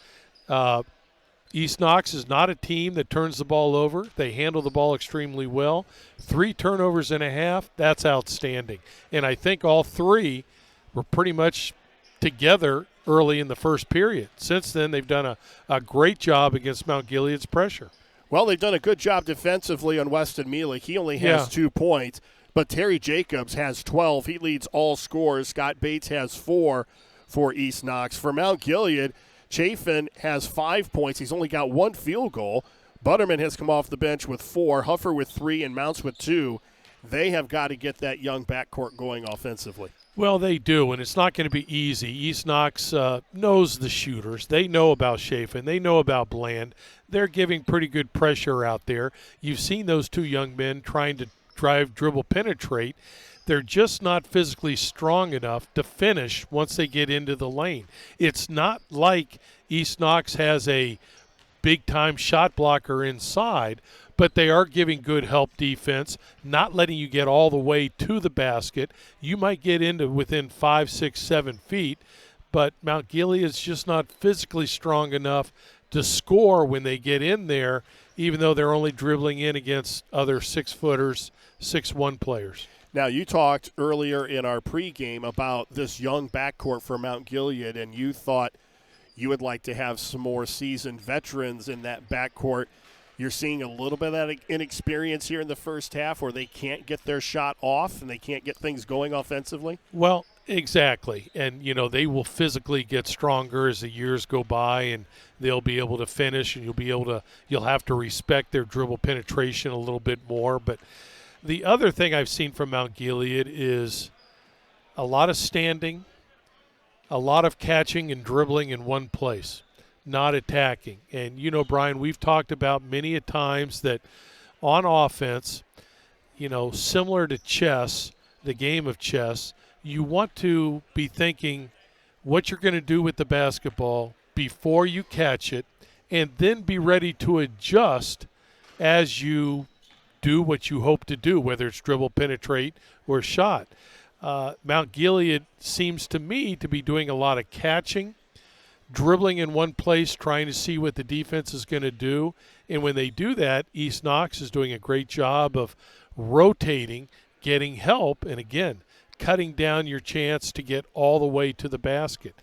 S4: East Knox is not a team that turns the ball over. They handle the ball extremely well. 3 turnovers and a half, that's outstanding. And I think all 3 were pretty much together early in the first period. Since then, they've done a great job against Mount Gilead's pressure.
S2: Well, they've done a good job defensively on Weston Mealy. He only has 2 points, but Terry Jacobs has 12. He leads all scorers. Scott Bates has 4 for East Knox. For Mount Gilead, Chafin has 5 points. He's only got 1 field goal. Butterman has come off the bench with 4, Huffer with 3, and Mounts with 2. They have got to get that young backcourt going offensively.
S4: Well, they do, and it's not going to be easy. East Knox knows the shooters. They know about Chafin. They know about Bland. They're giving pretty good pressure out there. You've seen those 2 young men trying to drive, dribble, penetrate. They're just not physically strong enough to finish once they get into the lane. It's not like East Knox has a big-time shot blocker inside, but they are giving good help defense, not letting you get all the way to the basket. You might get into within 5, 6, 7 feet, but Mount Gilead is just not physically strong enough to score when they get in there, even though they're only dribbling in against other 6-footers, 6'1" players.
S2: Now, you talked earlier in our pregame about this young backcourt for Mount Gilead, and you thought you would like to have some more seasoned veterans in that backcourt. You're seeing a little bit of that inexperience here in the first half where they can't get their shot off and they can't get things going offensively?
S4: Well, exactly. And, they will physically get stronger as the years go by, and they'll be able to finish, and you'll have to respect their dribble penetration a little bit more. But the other thing I've seen from Mount Gilead is a lot of standing, a lot of catching and dribbling in one place, not attacking. And, Brian, we've talked about many a times that on offense, similar to chess, the game of chess, you want to be thinking what you're going to do with the basketball before you catch it, and then be ready to adjust as you do what you hope to do, whether it's dribble, penetrate, or shot. Mount Gilead seems to me to be doing a lot of catching, dribbling in one place, trying to see what the defense is going to do. And when they do that, East Knox is doing a great job of rotating, getting help, and again, cutting down your chance to get all the way to the basket.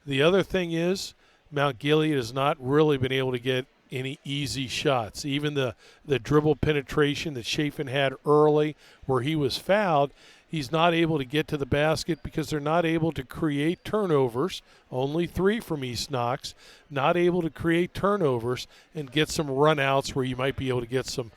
S4: The other thing is Mount Gilead has not really been able to get any easy shots. Even the dribble penetration that Chafin had early where he was fouled, he's not able to get to the basket because they're not able to create turnovers. Only 3 from East Knox. Not able to create turnovers and get some run-outs where you might be able to get some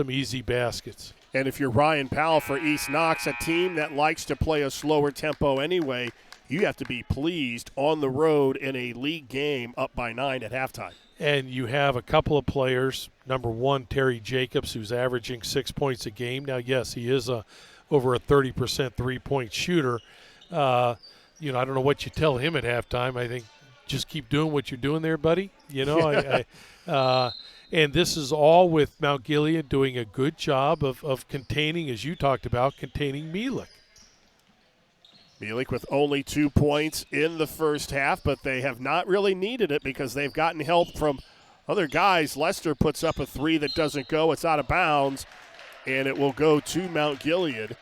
S4: easy baskets.
S2: And if you're Ryan Powell for East Knox, a team that likes to play a slower tempo anyway, you have to be pleased on the road in a league game up by 9 at halftime.
S4: And you have a couple of players. Number 1, Terry Jacobs, who's averaging 6 points a game. Now, yes, he is over a 30% three-point shooter. I don't know what you tell him at halftime. I think just keep doing what you're doing there, buddy. And this is all with Mount Gilead doing a good job of containing, as you talked about, containing Mielek.
S2: Mielik with only 2 points in the first half, but they have not really needed it because they've gotten help from other guys. Lester puts up a three that doesn't go. It's out of bounds, and it will go to Mount Gilead.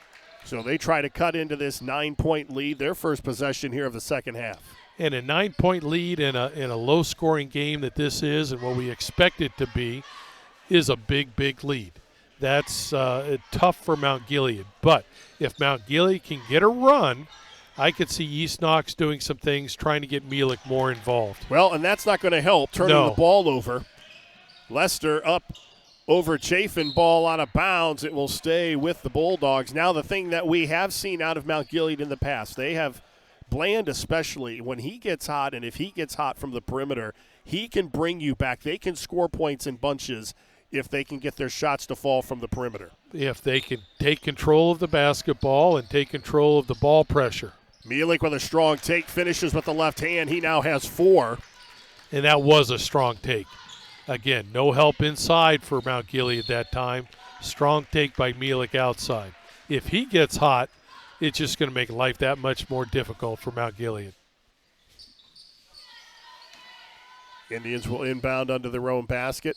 S2: So they try to cut into this 9-point lead, their first possession here of the second half.
S4: And a 9-point lead in a low-scoring game that this is and what we expect it to be is a big, big lead. That's tough for Mount Gilead. But if Mount Gilead can get a run, I could see East Knox doing some things, trying to get Mielik more involved.
S2: Well, and that's not going to help, turning the ball over. Lester up over Chafin, ball out of bounds. It will stay with the Bulldogs. Now the thing that we have seen out of Mount Gilead in the past, they have Bland especially, when he gets hot and if he gets hot from the perimeter, he can bring you back. They can score points in bunches if they can get their shots to fall from the perimeter.
S4: If they can take control of the basketball and take control of the ball pressure.
S2: Mielik with a strong take, finishes with the left hand. He now has 4.
S4: And that was a strong take. Again, no help inside for Mount Gilead that time. Strong take by Mielik outside. If he gets hot, it's just going to make life that much more difficult for Mount Gilead.
S2: Indians will inbound under their own basket.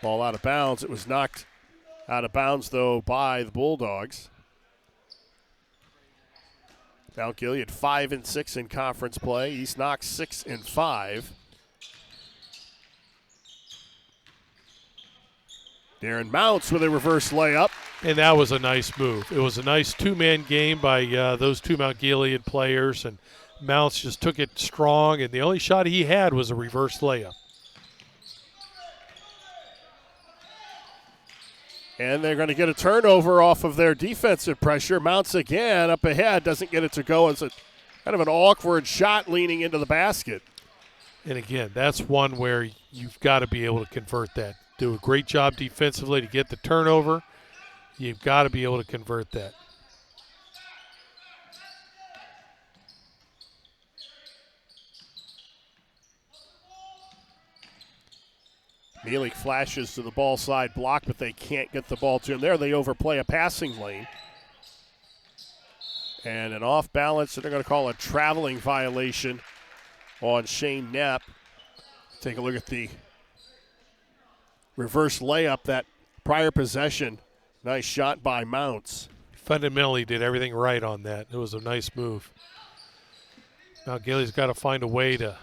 S2: Ball out of bounds. It was knocked out of bounds, though, by the Bulldogs. Mount Gilead 5-6 in conference play. East Knox 6-5. Darren Mounts with a reverse layup.
S4: And that was a nice move. It was a nice two-man game by those two Mount Gilead players, and Mounts just took it strong, and the only shot he had was a reverse layup.
S2: And they're going to get a turnover off of their defensive pressure. Mounts again up ahead, doesn't get it to go. It's a kind of an awkward shot leaning into the basket.
S4: And again, that's one where you've got to be able to convert that. Do a great job defensively to get the turnover. You've got to be able to convert that.
S2: Mielik flashes to the ball side block, but they can't get the ball to him there. They overplay a passing lane. And an off balance, they're going to call a traveling violation on Shane Knapp. Take a look at the reverse layup, that prior possession. Nice shot by Mounts.
S4: Fundamentally did everything right on that. It was a nice move. Now Gilead's got to find a way to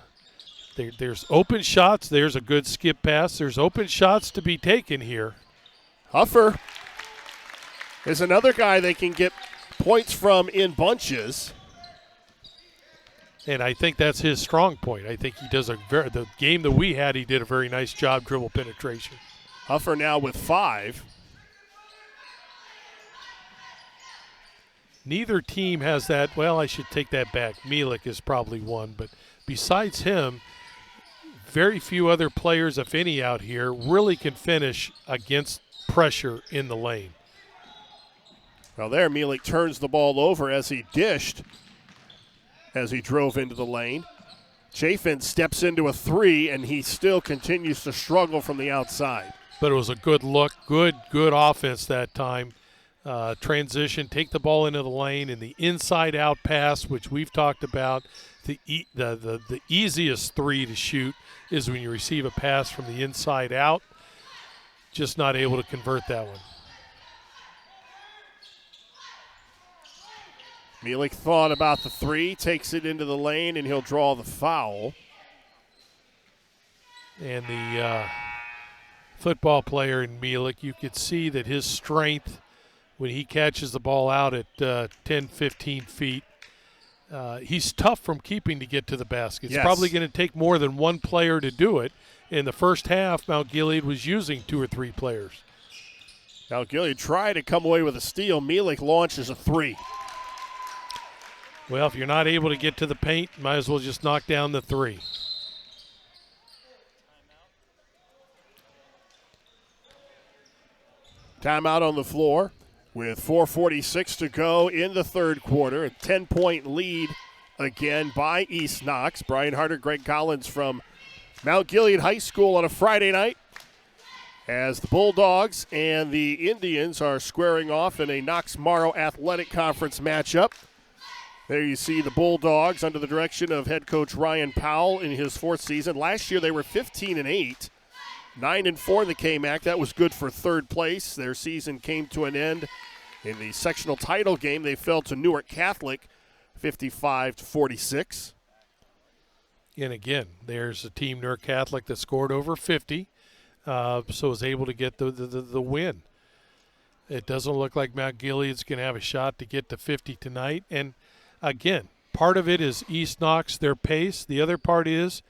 S4: there's open shots. There's a good skip pass. There's open shots to be taken here.
S2: Huffer is another guy they can get points from in bunches.
S4: And I think that's his strong point. I think he does the game that we had, he did a very nice job dribble penetration.
S2: Huffer now with 5.
S4: Neither team has that. Well, I should take that back. Mielik is probably one, but besides him, very few other players, if any, out here really can finish against pressure in the lane.
S2: Well, there Mielik turns the ball over as he dished, as he drove into the lane. Chafin steps into a 3, and he still continues to struggle from the outside.
S4: But it was a good look, good offense that time. Transition, take the ball into the lane, and the inside-out pass, which we've talked about. The easiest 3 to shoot is when you receive a pass from the inside out. Just not able to convert that one.
S2: Mielik thought about the 3, takes it into the lane, and he'll draw the foul.
S4: And the football player in Mielik, you could see that his strength when he catches the ball out at 10, 15 feet, he's tough from keeping to get to the basket. It's probably going to take more than one player to do it. In the first half, Mount Gilead was using 2 or 3 players.
S2: Mount Gilead tried to come away with a steal. Mielik launches a 3.
S4: Well, if you're not able to get to the paint, might as well just knock down the 3.
S2: Timeout on the floor with 4:46 to go in the third quarter. A 10-point lead again by East Knox. Brian Harder, Greg Collins from Mount Gilead High School on a Friday night. as the Bulldogs and the Indians are squaring off in a Knox-Morrow Athletic Conference matchup. There you see the Bulldogs under the direction of head coach Ryan Powell in his 4th season. Last year they were 15-8, 9-4 in the KMAC. That was good for 3rd place. Their season came to an end in the sectional title game. They fell to Newark Catholic 55-46.
S4: And again, there's a team, Newark Catholic, that scored over 50. So was able to get the win. It doesn't look like Mount Gilead's going to have a shot to get to 50 tonight. And, again, part of it is East Knox, their pace. The other part is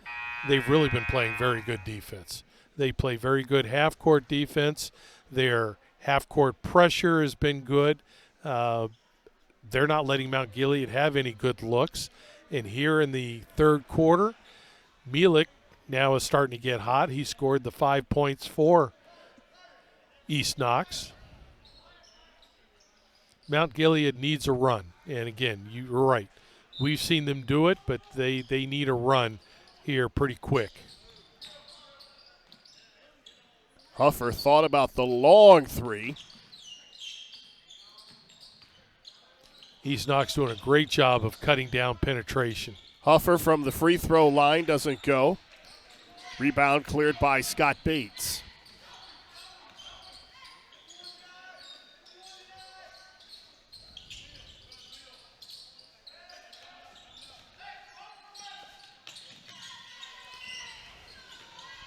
S4: they've really been playing very good defense. They play very good half-court defense. Their half-court pressure has been good. They're not letting Mount Gilead have any good looks. And here in the 3rd quarter, Mielek now is starting to get hot. He scored the 5 points for East Knox. Mount Gilead needs a run. And again, you're right. We've seen them do it, but they need a run here pretty quick.
S2: Huffer thought about the long 3.
S4: East Knox doing a great job of cutting down penetration.
S2: Huffer from the free throw line doesn't go. Rebound cleared by Scott Bates.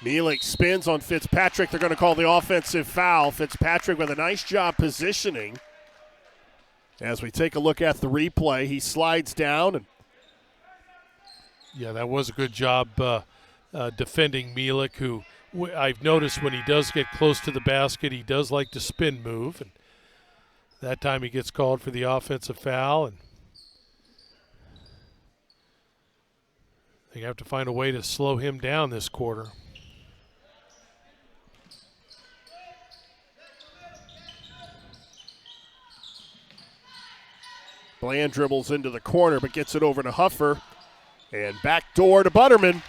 S2: Mielek spins on Fitzpatrick. They're going to call the offensive foul. Fitzpatrick with a nice job positioning. As we take a look at the replay, he slides down. And
S4: yeah, that was a good job defending Mielek, who I've noticed when he does get close to the basket, he does like to spin move. And that time he gets called for the offensive foul. And they have to find a way to slow him down this quarter.
S2: Bland dribbles into the corner but gets it over to Huffer. And backdoor to Butterman.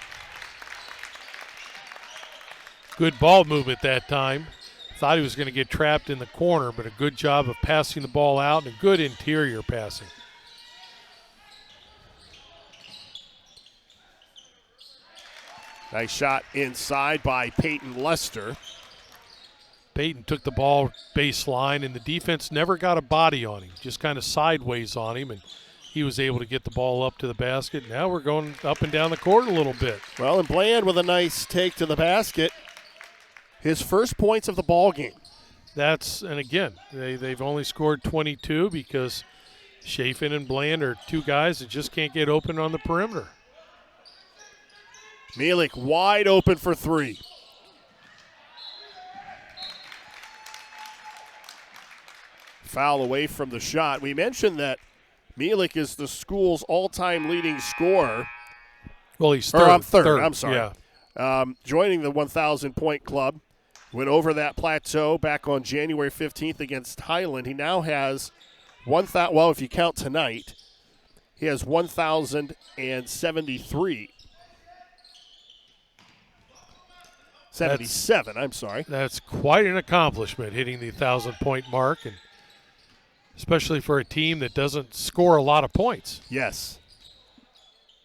S4: Good ball movement that time. Thought he was going to get trapped in the corner, but a good job of passing the ball out and a good interior passing.
S2: Nice shot inside by Peyton Lester.
S4: Peyton took the ball baseline, and the defense never got a body on him, just kind of sideways on him, and he was able to get the ball up to the basket. Now we're going up and down the court a little bit.
S2: Well, and Bland with a nice take to the basket. His first points of the ball game.
S4: And again, they've only scored 22 because Chafin and Bland are 2 guys that just can't get open on the perimeter.
S2: Mielek wide open for 3. Foul away from the shot. We mentioned that Mielek is the school's all-time leading scorer.
S4: Well, he's third.
S2: Third. I'm sorry.
S4: Yeah.
S2: Joining the 1,000-point club. Went over that plateau back on January 15th against Highland. He now has if you count tonight, he has 1,073. 77, I'm sorry.
S4: That's quite an accomplishment, hitting the 1,000-point mark, and especially for a team that doesn't score a lot of points.
S2: Yes.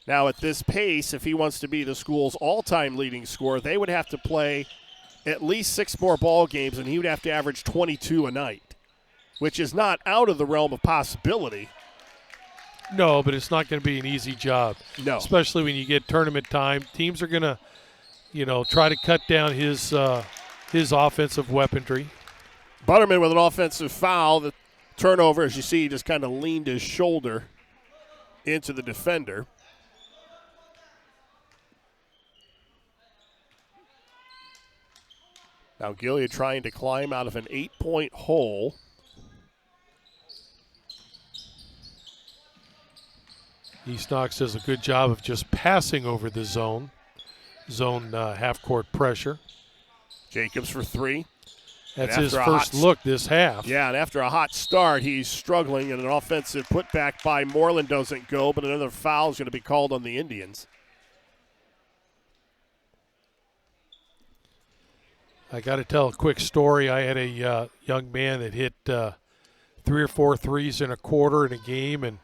S2: Now, at this pace, if he wants to be the school's all-time leading scorer, they would have to play at least 6 more ball games, and he would have to average 22 a night, which is not out of the realm of possibility.
S4: No, but it's not going to be an easy job.
S2: No.
S4: Especially when you get tournament time. Teams are going to, try to cut down his offensive weaponry.
S2: Butterman with an offensive foul. The turnover, as you see, he just kind of leaned his shoulder into the defender. Now Gilead trying to climb out of an 8-point hole.
S4: East Knox does a good job of just passing over the zone half-court pressure.
S2: Jacobs for 3.
S4: That's his first look this half.
S2: Yeah, and after a hot start, he's struggling, and an offensive putback by Moreland doesn't go, but another foul is going to be called on the Indians.
S4: I got to tell a quick story. I had a young man that hit 3 or 4 threes in a quarter in a game, and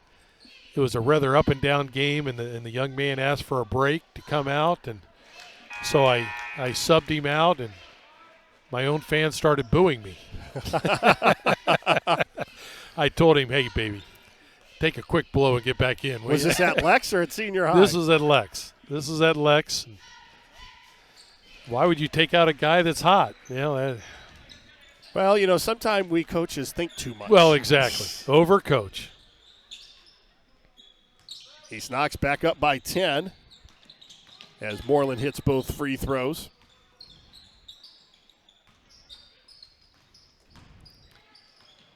S4: it was a rather up and down game, and the young man asked for a break to come out, and so I subbed him out, and my own fans started booing me. I told him, hey, baby, take a quick blow and get back in.
S2: Was this at Lex or at Senior High?
S4: This is at Lex. Why would you take out a guy that's hot?
S2: Well, sometimes we coaches think too much.
S4: Well, exactly. Overcoach.
S2: East Knox back up by 10 as Moreland hits both free throws.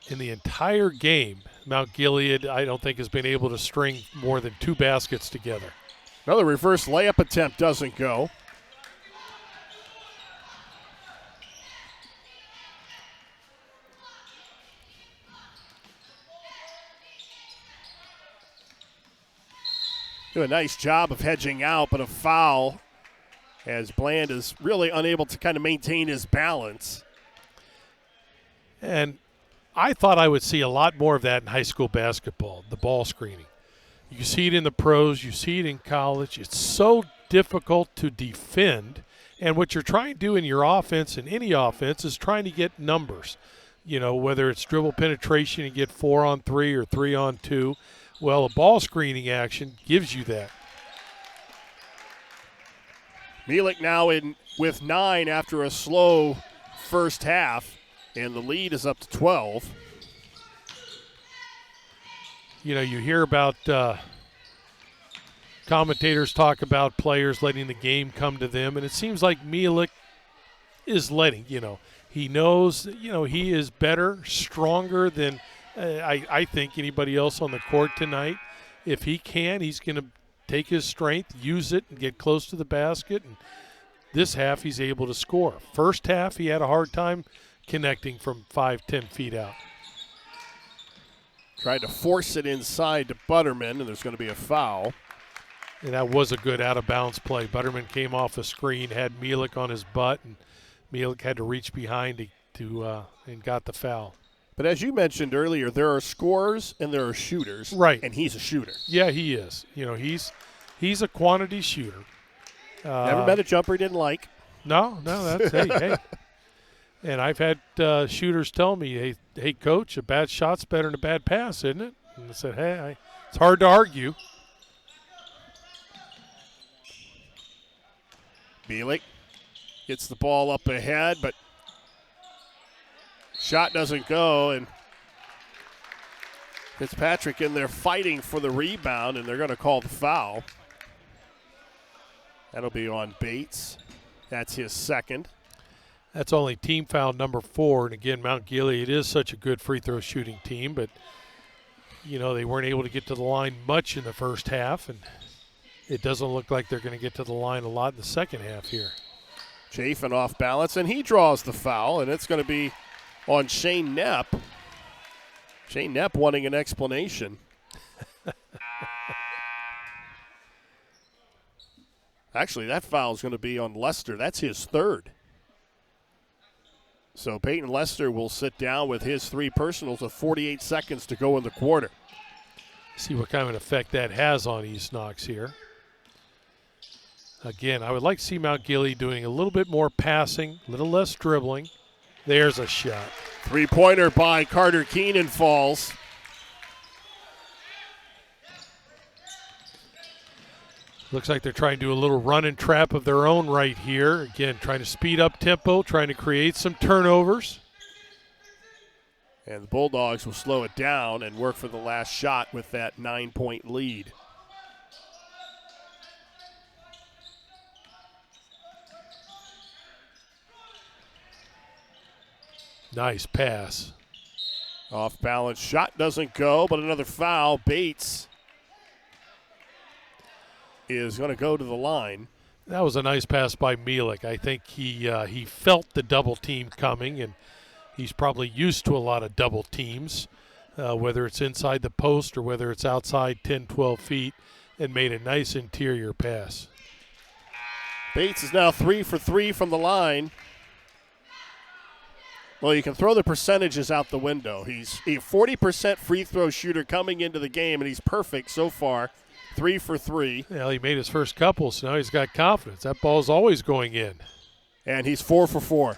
S4: In the entire game, Mount Gilead, I don't think, has been able to string more than 2 baskets together.
S2: Another reverse layup attempt doesn't go. Do a nice job of hedging out, but a foul as Bland is really unable to kind of maintain his balance.
S4: And I thought I would see a lot more of that in high school basketball, the ball screening. You see it in the pros, you see it in college. It's so difficult to defend, and what you're trying to do in your offense, in any offense, is trying to get numbers. Whether it's dribble penetration and get 4 on 3 or 3 on 2. Well, a ball screening action gives you that.
S2: Mielek now in with 9 after a slow first half, and the lead is up to 12.
S4: You hear about commentators talk about players letting the game come to them, and it seems like Mielek is letting, he knows, he is better, stronger than I think anybody else on the court tonight. If he can, he's going to take his strength, use it, and get close to the basket. And this half, he's able to score. First half, he had a hard time connecting from 5-10 feet out.
S2: Tried to force it inside to Butterman, and there's going to be a foul.
S4: And that was a good out-of-bounds play. Butterman came off a screen, had Mielek on his butt, and Mielek had to reach behind and got the foul.
S2: But as you mentioned earlier, there are scorers and there are shooters.
S4: Right.
S2: And he's a shooter.
S4: Yeah, he is. He's a quantity shooter.
S2: Never met a jumper he didn't like.
S4: No, that's hey. And I've had shooters tell me, hey, coach, a bad shot's better than a bad pass, isn't it? And I said, hey, it's hard to argue.
S2: Mielek gets the ball up ahead, but shot doesn't go, and Fitzpatrick in there fighting for the rebound, and they're going to call the foul. That'll be on Bates. That's his second.
S4: That's only team foul number 4, and again, Mount Gilead is such a good free throw shooting team, but they weren't able to get to the line much in the first half, and it doesn't look like they're going to get to the line a lot in the second half here.
S2: Chafin off balance, and he draws the foul, and it's going to be on Shane Knepp. Shane Knepp wanting an explanation. Actually, that foul is going to be on Lester. That's his third. So Peyton Lester will sit down with his 3 personals with 48 seconds to go in the quarter.
S4: See what kind of an effect that has on East Knox here. Again, I would like to see Mount Gilead doing a little bit more passing, a little less dribbling. There's a shot.
S2: 3-pointer by Carter Keenan falls.
S4: Looks like they're trying to do a little run and trap of their own right here. Again, trying to speed up tempo, trying to create some turnovers.
S2: And the Bulldogs will slow it down and work for the last shot with that 9-point lead.
S4: Nice pass.
S2: Off balance shot doesn't go, but another foul. Bates is going to go to the line.
S4: That was a nice pass by Mielek. I think he felt the double team coming, and he's probably used to a lot of double teams, whether it's inside the post or whether it's outside 10, 12 feet, and made a nice interior pass.
S2: Bates is now 3 for 3 from the line. Well, you can throw the percentages out the window. He's a 40% free throw shooter coming into the game, and he's perfect so far. 3 for 3.
S4: Well, he made his first couple, so now he's got confidence. That ball's always going in.
S2: And he's 4 for 4.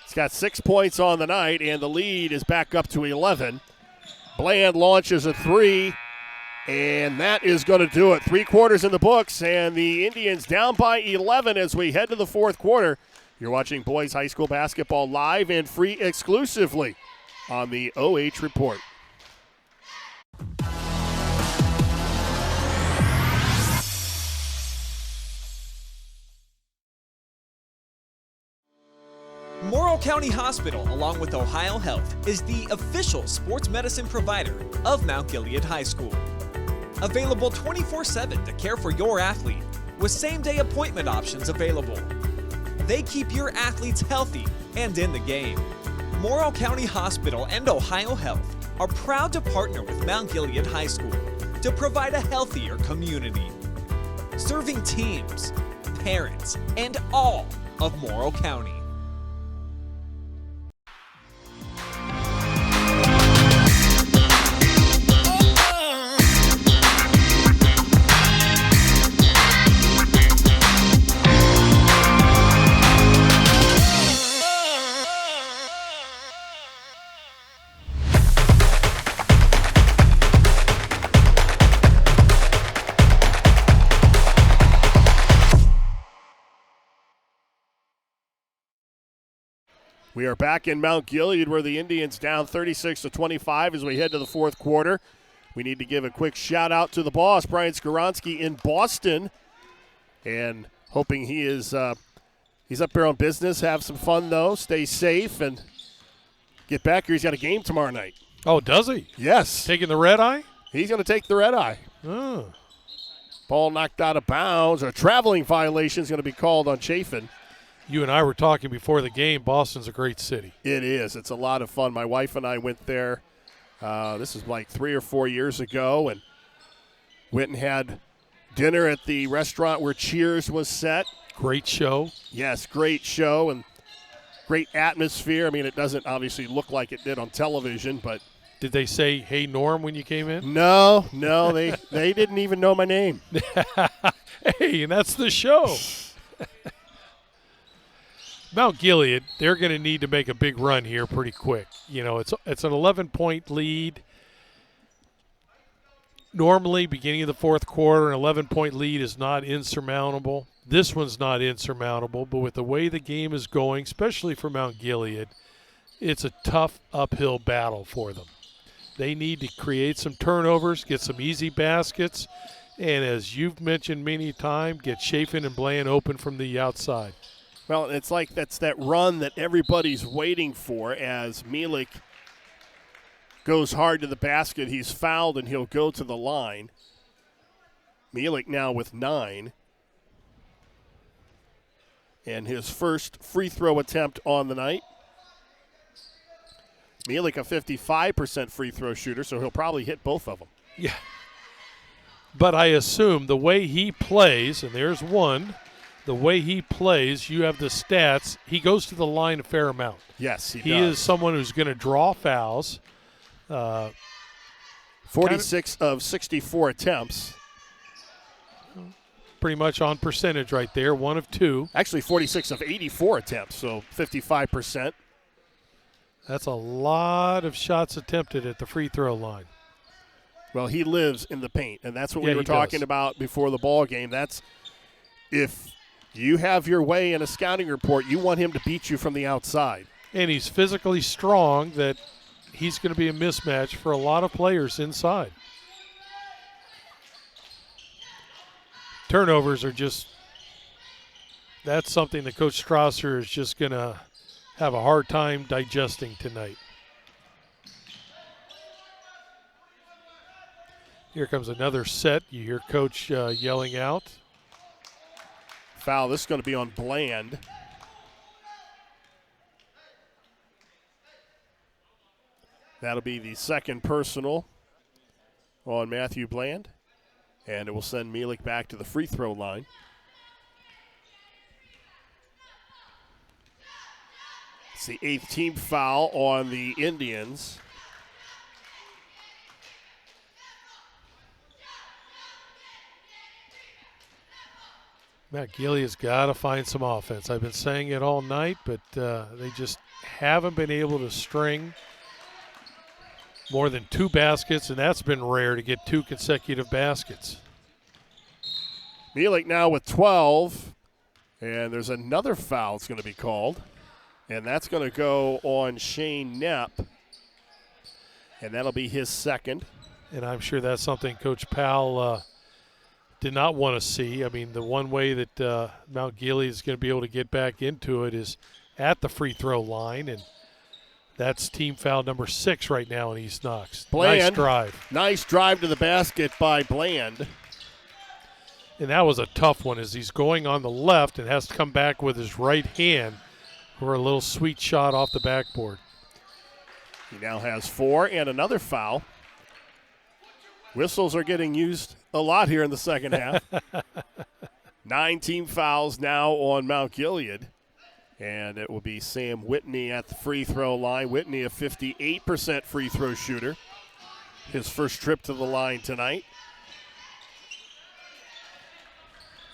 S2: He's got 6 points on the night, and the lead is back up to 11. Bland launches a 3, and that is going to do it. 3 quarters in the books, and the Indians down by 11 as we head to the fourth quarter. You're watching boys high school basketball live and free exclusively on the OH.Report.
S3: Morrow County Hospital, along with Ohio Health, is the official sports medicine provider of Mount Gilead High School. Available 24/7 to care for your athlete, with same-day appointment options available. They keep your athletes healthy and in the game. Morrow County Hospital and Ohio Health are proud to partner with Mount Gilead High School to provide a healthier community, serving teams, parents, and all of Morrow County.
S2: We are back in Mount Gilead where the Indians down 36-25 as we head to the fourth quarter. We need to give a quick shout out to the boss, Brian Skoronski in Boston, and hoping he is he's up there on business. Have some fun though, stay safe, and get back here. He's got a game tomorrow night.
S4: Oh, does he?
S2: Yes.
S4: Taking the red eye?
S2: He's going to take the red eye.
S4: Oh.
S2: Ball knocked out of bounds. A traveling violation is going to be called on Chafin.
S4: You and I were talking before the game. Boston's a great city.
S2: It is. It's a lot of fun. My wife and I went there. This is like 3 or 4 years ago, and went and had dinner at the restaurant where Cheers was set.
S4: Great show.
S2: Yes, great show and great atmosphere. I mean, it doesn't obviously look like it did on television, but
S4: did they say, "Hey, Norm," when you came in?
S2: No, they didn't even know my name.
S4: Hey, and that's the show. Mount Gilead, they're going to need to make a big run here pretty quick. You know, it's an 11-point lead. Normally, beginning of the fourth quarter, an 11-point lead is not insurmountable. This one's not insurmountable, but with the way the game is going, especially for Mount Gilead, it's a tough uphill battle for them. They need to create some turnovers, get some easy baskets, and as you've mentioned many times, get Chafin and Bland open from the outside.
S2: Well, it's like that's that run that everybody's waiting for as Mielek goes hard to the basket. He's fouled, and he'll go to the line. Mielek now with 9. And his first free throw attempt on the night. Mielek, a 55% free throw shooter, so he'll probably hit both of them.
S4: Yeah. But I assume the way he plays, and there's one, the way he plays, you have the stats, he goes to the line a fair amount.
S2: Yes, he
S4: He
S2: does.
S4: is someone who's going to draw fouls.
S2: 46 of 64 attempts.
S4: Pretty much on percentage right there, 1 of 2.
S2: Actually, 46 of 84 attempts, so 55%.
S4: That's a lot of shots attempted at the free throw line.
S2: Well, he lives in the paint, and that's what we
S4: Yeah,
S2: were
S4: he
S2: talking
S4: does.
S2: about before the ball game. That's if you have your way in a scouting report, you want him to beat you from the outside.
S4: And he's physically strong that he's going to be a mismatch for a lot of players inside. Turnovers are just, that's something that Coach Strasser is just going to have a hard time digesting tonight. Here comes another set. You hear Coach yelling out.
S2: Foul. This is going to be on Bland. That'll be the second personal on Matthew Bland. And it will send Mielek back to the free throw line. It's the 8th team foul on the Indians.
S4: Mount Gilead's got to find some offense. I've been saying it all night, but they just haven't been able to string more than 2 baskets, and that's been rare to get 2 consecutive baskets.
S2: Mielek now with 12, and there's another foul that's going to be called, and that's going to go on Shane Knepp, and that'll be his second.
S4: And I'm sure that's something Coach Powell did not want to see. I mean, the one way that Mount Gilead is going to be able to get back into it is at the free throw line, and that's team foul number 6 right now in East Knox.
S2: Bland,
S4: nice drive.
S2: Nice drive to the basket by Bland.
S4: And that was a tough one as he's going on the left and has to come back with his right hand for a little sweet shot off the backboard.
S2: He now has 4 and another foul. Whistles are getting used a lot here in the second half. 9 team fouls now on Mount Gilead. And it will be Sam Whitney at the free throw line. Whitney, a 58% free throw shooter. His first trip to the line tonight.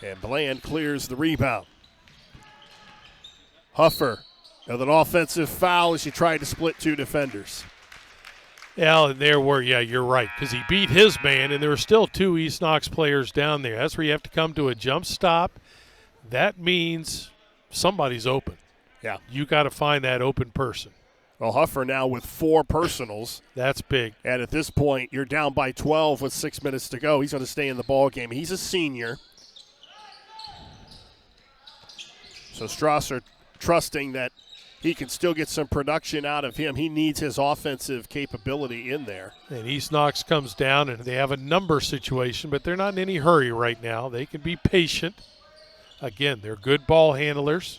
S2: And Bland clears the rebound. Huffer with an offensive foul as he tried to split 2 defenders.
S4: Yeah, there were, yeah, you're right, because he beat his man, and there were still 2 East Knox players down there. That's where you have to come to a jump stop. That means somebody's open.
S2: Yeah.
S4: You got to find that open person.
S2: Well, Huffer now with 4 personals.
S4: That's big.
S2: And at this point, you're down by 12 with 6 minutes to go. He's going to stay in the ball game. He's a senior. So Strasser trusting that he can still get some production out of him. He needs his offensive capability in there.
S4: And East Knox comes down, and they have a number situation, but they're not in any hurry right now. They can be patient. Again, they're good ball handlers.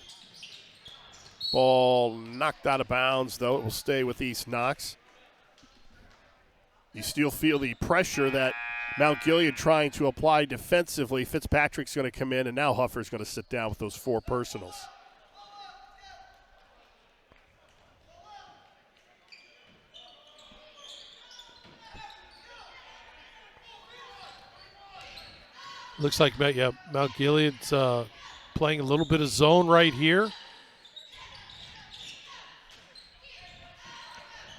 S2: Ball knocked out of bounds, though. It will stay with East Knox. You still feel the pressure that Mount Gilead trying to apply defensively. Fitzpatrick's going to come in, and now Huffer's going to sit down with those 4 personals.
S4: Looks like Mount Gilead's playing a little bit of zone right here.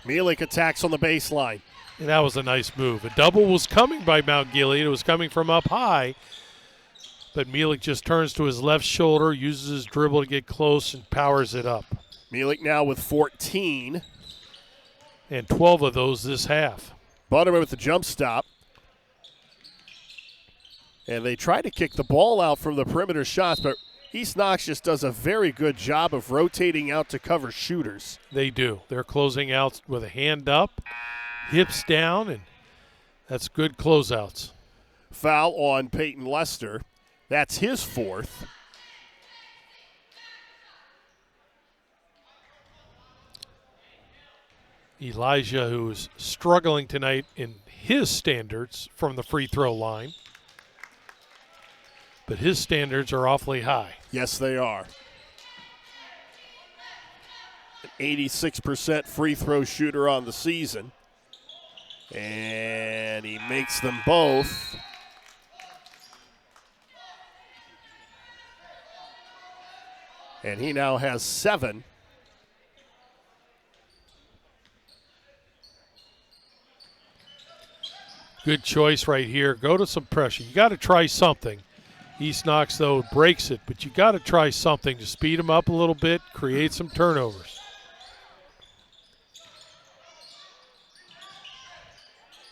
S2: Mielek attacks on the baseline.
S4: And that was a nice move. A double was coming by Mount Gilead. It was coming from up high. But Mielek just turns to his left shoulder, uses his dribble to get close, and powers it up.
S2: Mielek now with 14.
S4: And 12 of those this half.
S2: Butterman with the jump stop. And they try to kick the ball out from the perimeter shots, but East Knox just does a very good job of rotating out to cover shooters.
S4: They do. They're closing out with a hand up, hips down, and that's good closeouts.
S2: Foul on Peyton Lester. That's his 4th.
S4: Elijah, who's struggling tonight in his standards from the free throw line. But his standards are awfully high.
S2: Yes, they are. An 86% free throw shooter on the season. And he makes them both. And he now has 7.
S4: Good choice right here. Go to some pressure. You got to try something. East Knox, though, breaks it, but you got to try something to speed them up a little bit, create some turnovers.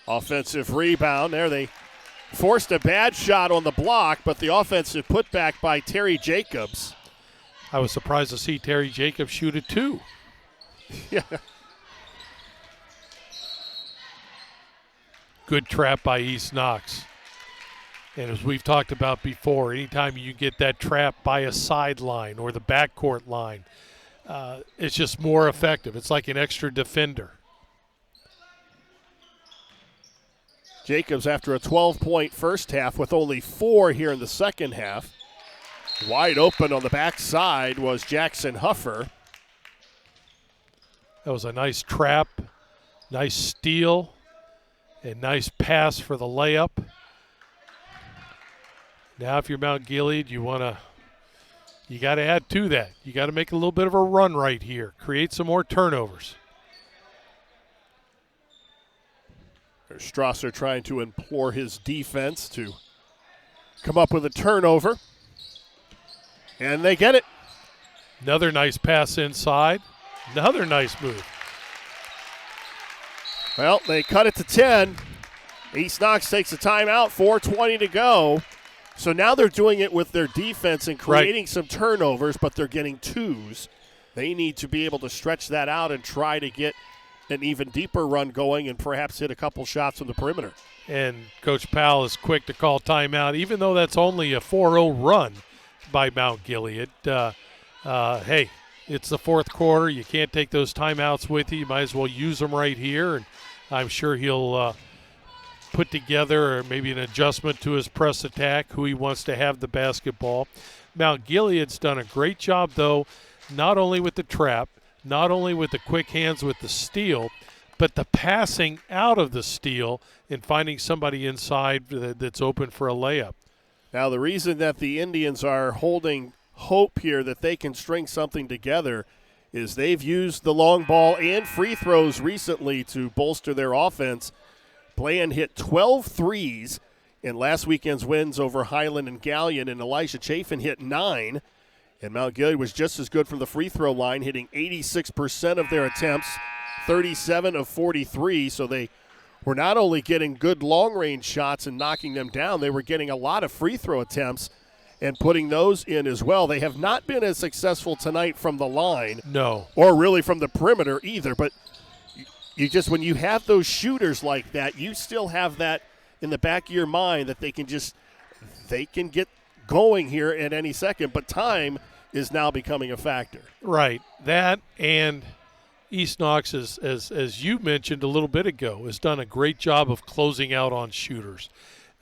S2: Offensive rebound. There they forced a bad shot on the block, but the offensive putback by Terry Jacobs.
S4: I was surprised to see Terry Jacobs shoot it, too.
S2: Yeah.
S4: Good trap by East Knox. And as we've talked about before, anytime you get that trap by a sideline or the backcourt line, it's just more effective. It's like an extra defender.
S2: Jacobs after a 12-point first half with only 4 here in the second half. Wide open on the backside was Jackson Huffer.
S4: That was a nice trap, nice steal, and nice pass for the layup. Now if you're Mount Gilead, you got to add to that. You got to make a little bit of a run right here. Create some more turnovers.
S2: There's Strasser trying to implore his defense to come up with a turnover. And they get it.
S4: Another nice pass inside. Another nice move.
S2: Well, they cut it to 10. East Knox takes a timeout, 4:20 to go. So now they're doing it with their defense and creating some turnovers, but they're getting twos. They need to be able to stretch that out and try to get an even deeper run going and perhaps hit a couple shots from the perimeter.
S4: And Coach Powell is quick to call timeout, even though that's only a 4-0 run by Mount Gilead. Hey, it's the fourth quarter. You can't take those timeouts with you. You might as well use them right here, and I'm sure he'll put together maybe an adjustment to his press attack, who he wants to have the basketball. Mount Gilead's done a great job, though, not only with the trap, not only with the quick hands with the steal, but the passing out of the steal and finding somebody inside that's open for a layup.
S2: Now, the reason that the Indians are holding hope here that they can string something together is they've used the long ball and free throws recently to bolster their offense. Bland hit 12 threes in last weekend's wins over Highland and Gallion, and Elijah Chafin hit 9. And Mount Gilead was just as good from the free throw line, hitting 86% of their attempts, 37 of 43. So they were not only getting good long-range shots and knocking them down, they were getting a lot of free throw attempts and putting those in as well. They have not been as successful tonight from the line.
S4: No.
S2: Or really from the perimeter either, but you just, when you have those shooters like that, you still have that in the back of your mind that they can get going here at any second, but time is now becoming a factor.
S4: Right. That and East Knox, as you mentioned a little bit ago, has done a great job of closing out on shooters.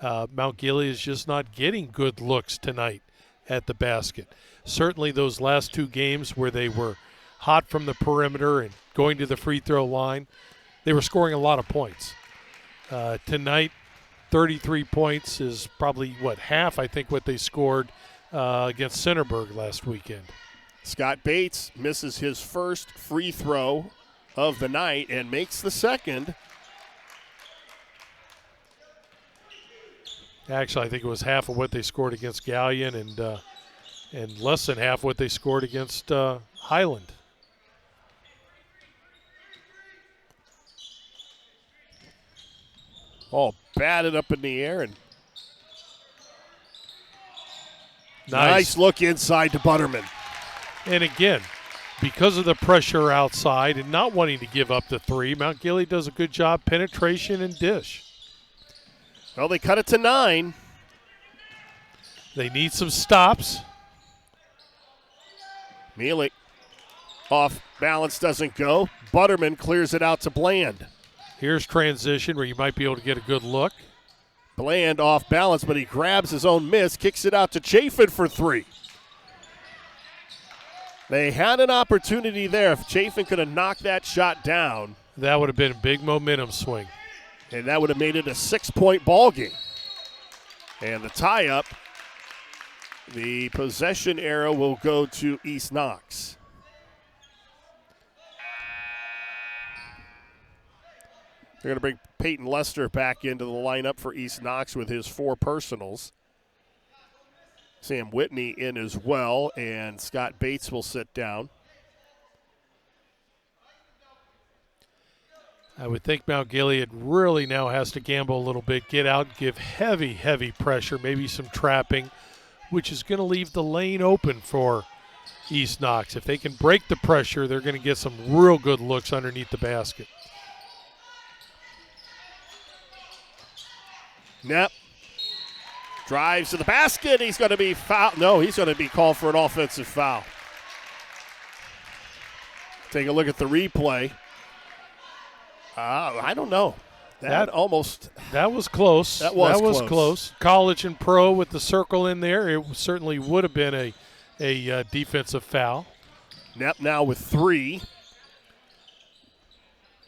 S4: Mount Gilead is just not getting good looks tonight at the basket. Certainly those last two games where they were hot from the perimeter and going to the free throw line, they were scoring a lot of points. Tonight, 33 points is probably, half, I think, what they scored against Centerburg last weekend.
S2: Scott Bates misses his first free throw of the night and makes the second.
S4: Actually, I think it was half of what they scored against Gallion and less than half what they scored against Highland.
S2: All batted up in the air, and nice look inside to Butterman.
S4: And again, because of the pressure outside and not wanting to give up the three, Mount Gilead does a good job penetration and dish.
S2: Well, they cut it to 9.
S4: They need some stops.
S2: Mielik off balance, doesn't go. Butterman clears it out to Bland.
S4: Here's transition where you might be able to get a good look.
S2: Bland off balance, but he grabs his own miss, kicks it out to Chafin for 3. They had an opportunity there. If Chafin could have knocked that shot down,
S4: that would have been a big momentum swing.
S2: And that would have made it a 6-point ball game. And the tie-up, the possession arrow will go to East Knox. They're going to bring Peyton Lester back into the lineup for East Knox with his 4 personals. Sam Whitney in as well, and Scott Bates will sit down.
S4: I would think Mount Gilead really now has to gamble a little bit, get out, give heavy, heavy pressure, maybe some trapping, which is going to leave the lane open for East Knox. If they can break the pressure, they're going to get some real good looks underneath the basket.
S2: Knapp drives to the basket. He's going to be fouled. No, he's going to be called for an offensive foul. Take a look at the replay. I don't know. That
S4: was close.
S2: That was close.
S4: College and pro with the circle in there. It certainly would have been a defensive foul.
S2: Knapp now with 3.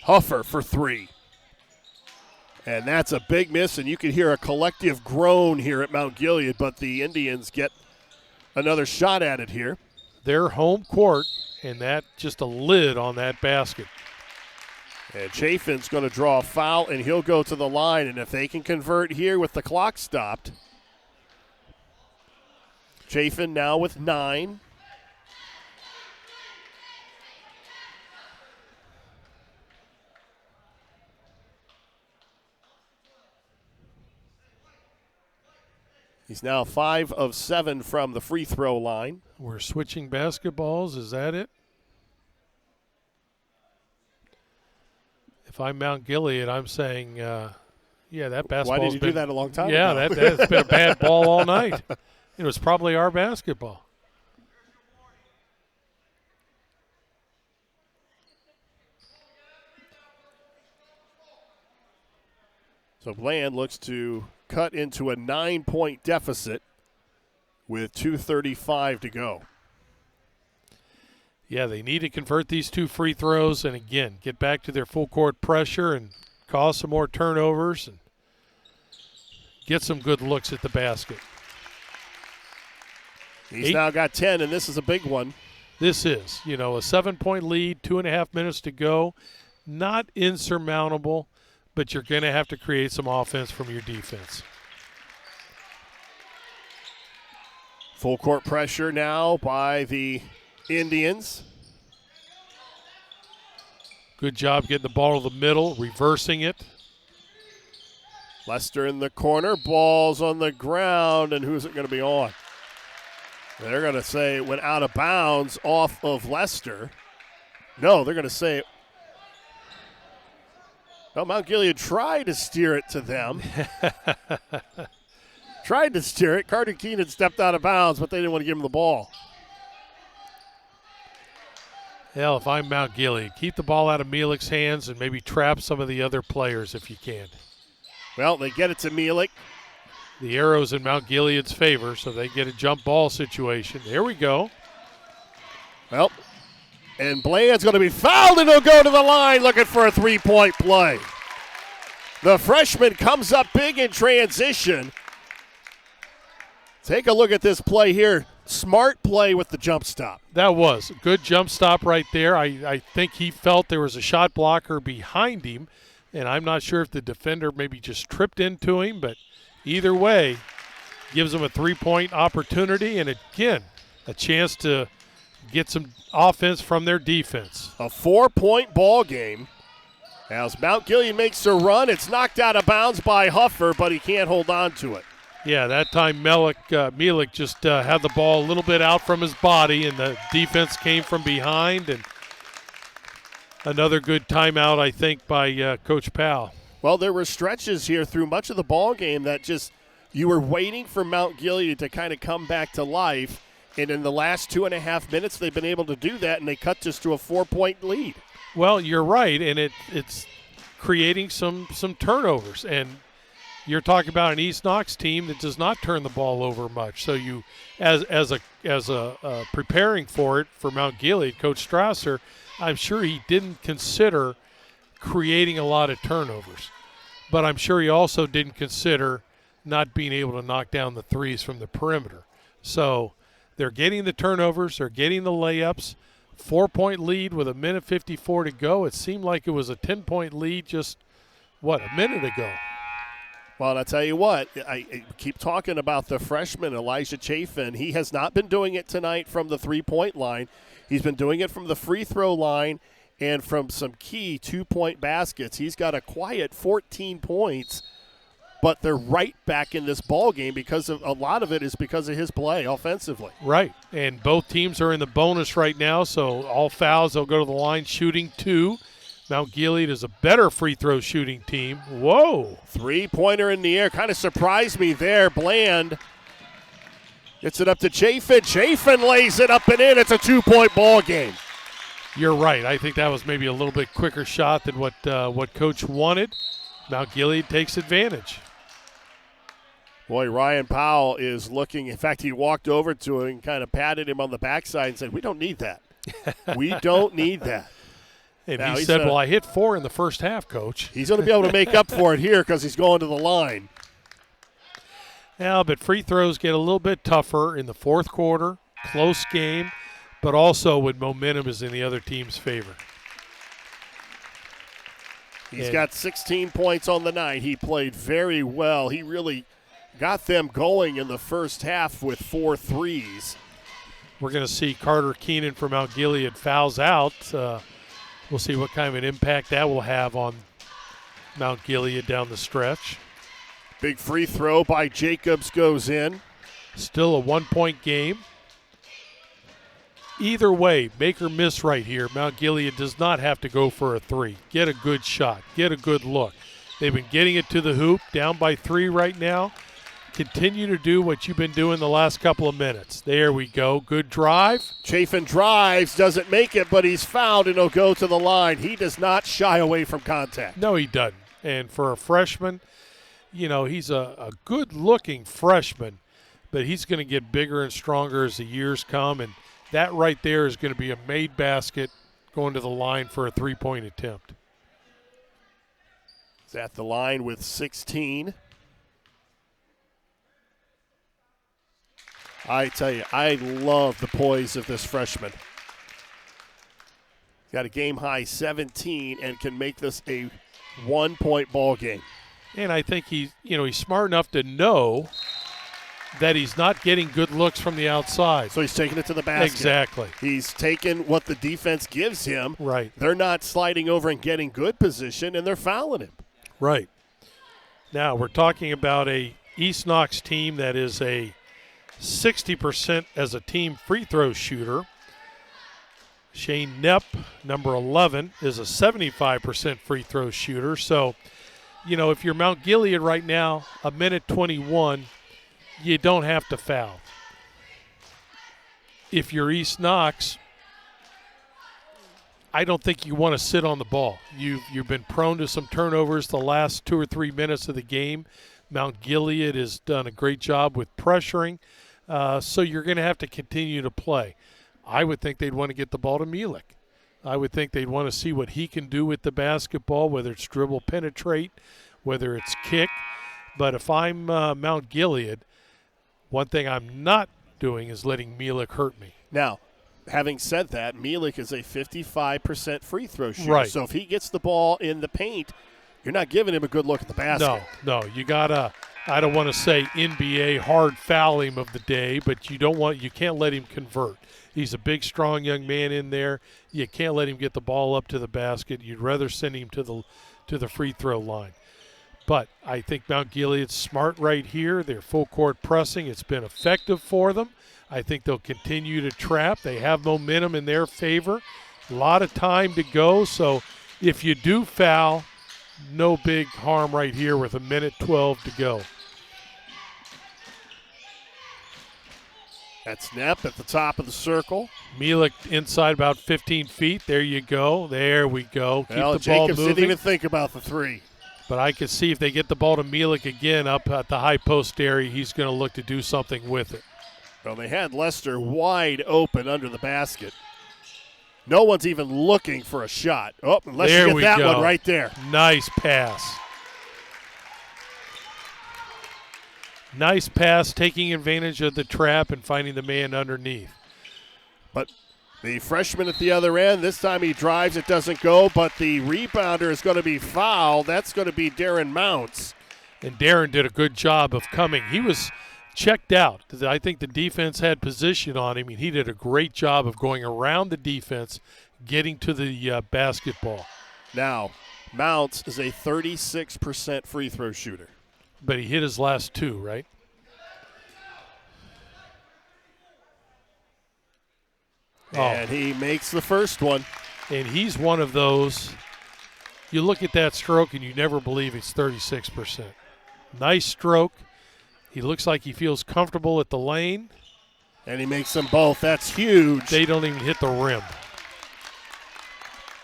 S2: Huffer for three. And that's a big miss, and you can hear a collective groan here at Mount Gilead, but the Indians get another shot at it here.
S4: Their home court, and that just a lid on that basket.
S2: And Chafin's going to draw a foul, and he'll go to the line. And if they can convert here with the clock stopped, Chafin now with 9. He's now 5 of 7 from the free throw line.
S4: We're switching basketballs. Is that it? If I'm Mount Gilead, I'm saying, yeah, that basketball.
S2: Why did you do that a long time ago?
S4: Yeah, that's been a bad ball all night. It was probably our basketball.
S2: So Bland looks to cut into a 9-point deficit with 2:35 to go.
S4: Yeah, they need to convert these 2 free throws and, again, get back to their full court pressure and cause some more turnovers and get some good looks at the basket.
S2: He's now got 10, and this is a big one.
S4: This is, a 7-point lead, 2.5 minutes to go. Not insurmountable, but you're going to have to create some offense from your defense.
S2: Full court pressure now by the Indians.
S4: Good job getting the ball to the middle, reversing it.
S2: Lester in the corner, ball's on the ground, and who's it going to be on? They're going to say it went out of bounds off of Lester. No, they're going to say, well, Mount Gilead tried to steer it to them. Tried to steer it. Carter Keenan stepped out of bounds, but they didn't want to give him the ball.
S4: Hell, if I'm Mount Gilead, keep the ball out of Mielik's hands and maybe trap some of the other players if you can.
S2: Well, they get it to Mielik.
S4: The arrow's in Mount Gilead's favor, so they get a jump ball situation. There we go.
S2: Well, and Bland's going to be fouled, and he'll go to the line looking for a three-point play. The freshman comes up big in transition. Take a look at this play here. Smart play with the jump stop.
S4: That was a good jump stop right there. I think he felt there was a shot blocker behind him, and I'm not sure if the defender maybe just tripped into him, but either way, gives them a three-point opportunity and, again, a chance to get some offense from their defense.
S2: A 4-point ball game. As Mount Gilead makes a run, it's knocked out of bounds by Huffer, but he can't hold on to it.
S4: Yeah, that time Mielik just had the ball a little bit out from his body, and the defense came from behind. And another good timeout, I think, by Coach Powell.
S2: Well, there were stretches here through much of the ball game that just you were waiting for Mount Gilead to kind of come back to life, and in the last 2.5 minutes they've been able to do that, and they cut just to a 4-point lead. Well,
S4: you're right, and it's creating some turnovers, and you're talking about an East Knox team that does not turn the ball over much. So you, as a preparing for it for Mount Gilead, Coach Strasser, I'm sure he didn't consider creating a lot of turnovers, but I'm sure he also didn't consider not being able to knock down the threes from the perimeter. So they're getting the turnovers, they're getting the layups. 4-point lead with 1:54 to go. It seemed like it was a 10-point lead just, a minute ago.
S2: Well, and I tell you what, I keep talking about the freshman, Elijah Chafin. He has not been doing it tonight from the three-point line. He's been doing it from the free throw line and from some key 2-point baskets. He's got a quiet 14 points, but they're right back in this ball game because of a lot of it is because of his play offensively.
S4: Right, and both teams are in the bonus right now, so all fouls, they'll go to the line shooting 2. Mount Gilead is a better free throw shooting team. Whoa.
S2: Three-pointer in the air. Kind of surprised me there. Bland gets it up to Chafin. Chafin lays it up and in. It's a 2-point ball game.
S4: You're right. I think that was maybe a little bit quicker shot than what Coach wanted. Mount Gilead takes advantage.
S2: Boy, Ryan Powell is looking. In fact, he walked over to him and kind of patted him on the backside and said, we don't need that. We don't need that.
S4: And
S2: Now,
S4: he said, well, I hit 4 in the first half, Coach.
S2: He's going to be able to make up for it here because he's going to the line.
S4: Yeah, but free throws get a little bit tougher in the fourth quarter. Close game, but also when momentum is in the other team's favor.
S2: He's got 16 points on the night. He played very well. He really got them going in the first half with 4 threes.
S4: We're going to see Carter Keenan from Mount Gilead fouls out. We'll see what kind of an impact that will have on Mount Gilead down the stretch.
S2: Big free throw by Jacobs goes in.
S4: Still a 1-point game. Either way, make or miss right here, Mount Gilead does not have to go for a 3. Get a good shot. Get a good look. They've been getting it to the hoop, down by 3 right now. Continue to do what you've been doing the last couple of minutes. There we go. Good drive.
S2: Chafin drives, doesn't make it, but he's fouled and he'll go to the line. He does not shy away from contact.
S4: No, he doesn't. And for a freshman, he's a good-looking freshman, but he's going to get bigger and stronger as the years come, and that right there is going to be a made basket going to the line for a 3-point attempt.
S2: He's at the line with 16. I tell you, I love the poise of this freshman. Got a game-high 17 and can make this a 1-point ball game.
S4: And I think he's smart enough to know that he's not getting good looks from the outside.
S2: So he's taking it to the basket.
S4: Exactly.
S2: He's taking what the defense gives him.
S4: Right.
S2: They're not sliding over and getting good position, and they're fouling him.
S4: Right. Now we're talking about a East Knox team that is a 60% as a team free throw shooter. Shane Knepp, number 11, is a 75% free throw shooter. So, if you're Mount Gilead right now, a minute 21, you don't have to foul. If you're East Knox, I don't think you want to sit on the ball. You've been prone to some turnovers the last 2 or 3 minutes of the game. Mount Gilead has done a great job with pressuring, so you're going to have to continue to play. I would think they'd want to get the ball to Mielek. I would think they'd want to see what he can do with the basketball, whether it's dribble penetrate, whether it's kick. But if I'm Mount Gilead, one thing I'm not doing is letting Mielek hurt me.
S2: Now, having said that, Mielek is a 55% free throw shooter.
S4: Right.
S2: So if he gets the ball in the paint, you're not giving him a good look at the basket.
S4: No, you gotta. I don't want to say NBA hard foul him of the day, but you can't let him convert. He's a big, strong young man in there. You can't let him get the ball up to the basket. You'd rather send him to the free throw line. But I think Mount Gilead's smart right here. They're full court pressing. It's been effective for them. I think they'll continue to trap. They have momentum in their favor. A lot of time to go. So if you do foul, no big harm right here with a minute 12 to go.
S2: That's Knepp at the top of the circle.
S4: Mielek inside about 15 feet. There you go. There we go. Keep the ball
S2: Jacobs
S4: moving.
S2: didn't even think about the 3.
S4: But I can see if they get the ball to Mielek again up at the high post area, he's going to look to do something with it.
S2: Well, they had Lester wide open under the basket. No one's even looking for a shot. Oh, unless
S4: there
S2: you
S4: we
S2: get that
S4: go.
S2: one right there.
S4: Nice pass. Nice pass, taking advantage of the trap and finding the man underneath.
S2: But the freshman at the other end, this time he drives, it doesn't go, but the rebounder is going to be fouled. That's going to be Darren Mounts.
S4: And Darren did a good job of coming. He was checked out. I think the defense had position on him, and he did a great job of going around the defense, getting to the basketball.
S2: Now, Mounts is a 36% free throw shooter.
S4: But he hit his last 2, right?
S2: And he makes the first one.
S4: And he's one of those, you look at that stroke and you never believe it's 36%. Nice stroke. He looks like he feels comfortable at the lane.
S2: And he makes them both. That's huge.
S4: They don't even hit the rim.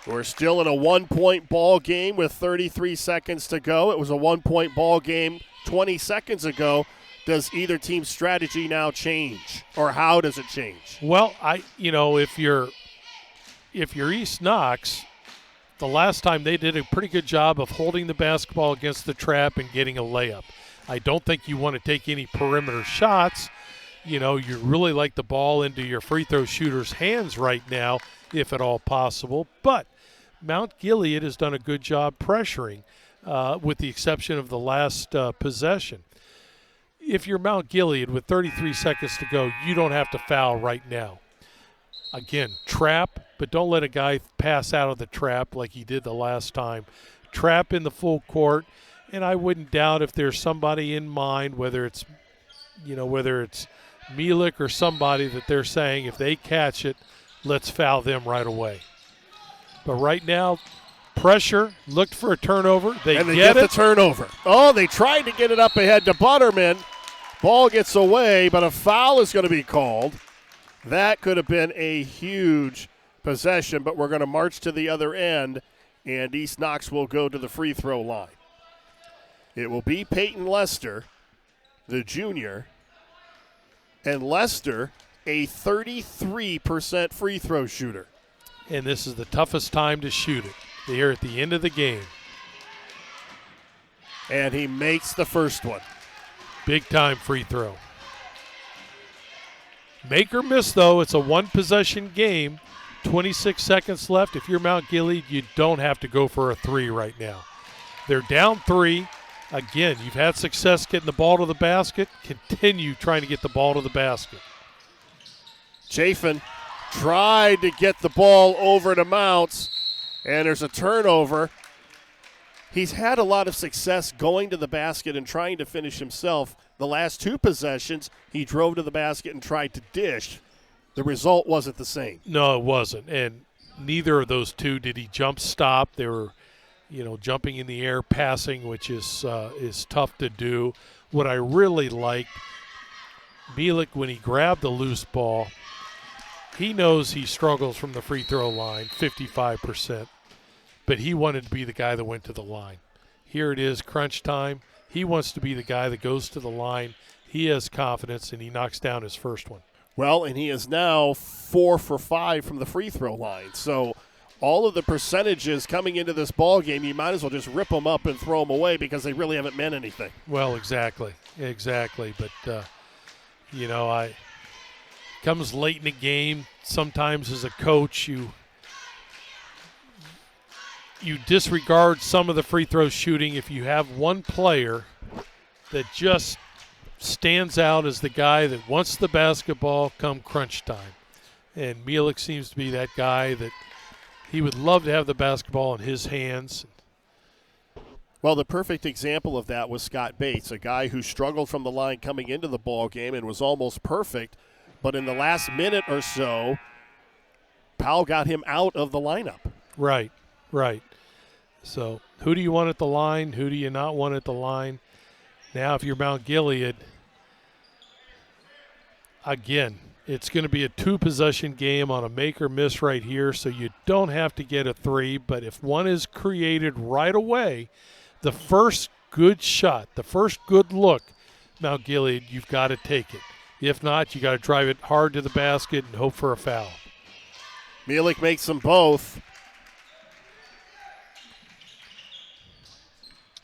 S2: We're still in a 1-point ball game with 33 seconds to go. It was a 1-point ball game 20 seconds ago. Does either team's strategy now change, or how does it change?
S4: Well, if you're East Knox, the last time they did a pretty good job of holding the basketball against the trap and getting a layup. I don't think you want to take any perimeter shots. You really like the ball into your free throw shooter's hands right now, if at all possible. But Mount Gilead has done a good job pressuring, with the exception of the last possession. If you're Mount Gilead with 33 seconds to go, you don't have to foul right now. Again, trap, but don't let a guy pass out of the trap like he did the last time. Trap in the full court, and I wouldn't doubt if there's somebody in mind, whether it's Mielek or somebody that they're saying if they catch it, let's foul them right away. But right now, pressure, looked for a turnover. They
S2: get the turnover. Oh, they tried to get it up ahead to Butterman. Ball gets away, but a foul is going to be called. That could have been a huge possession, but we're going to march to the other end, and East Knox will go to the free throw line. It will be Peyton Lester, the junior, and Lester, a 33% free throw shooter.
S4: And this is the toughest time to shoot it. They're at the end of the game.
S2: And he makes the first one.
S4: Big time free throw. Make or miss, though. It's a one-possession game. 26 seconds left. If you're Mount Gilead, you don't have to go for a three right now. They're down 3. Again, you've had success getting the ball to the basket. Continue trying to get the ball to the basket.
S2: Chafin tried to get the ball over to Mounts, and there's a turnover. He's had a lot of success going to the basket and trying to finish himself. The last 2 possessions, he drove to the basket and tried to dish. The result wasn't the same.
S4: No, it wasn't. And neither of those two did he jump stop. They were, jumping in the air, passing, which is tough to do. What I really liked, Mielek, when he grabbed the loose ball, he knows he struggles from the free throw line, 55%. But he wanted to be the guy that went to the line. Here it is, crunch time. He wants to be the guy that goes to the line. He has confidence, and he knocks down his first one.
S2: Well, and he is now 4 for 5 from the free throw line. So all of the percentages coming into this ball game, you might as well just rip them up and throw them away because they really haven't meant anything.
S4: Well, exactly. But, comes late in the game. Sometimes as a coach, you disregard some of the free throw shooting if you have one player that just stands out as the guy that wants the basketball come crunch time. And Mielek seems to be that guy that he would love to have the basketball in his hands.
S2: Well, the perfect example of that was Scott Bates, a guy who struggled from the line coming into the ball game and was almost perfect. But in the last minute or so, Powell got him out of the lineup.
S4: Right. So who do you want at the line? Who do you not want at the line? Now, if you're Mount Gilead, again, it's going to be a 2-possession game on a make or miss right here, so you don't have to get a 3. But if one is created right away, the first good shot, the first good look, Mount Gilead, you've got to take it. If not, you got to drive it hard to the basket and hope for a foul.
S2: Mielek makes them both.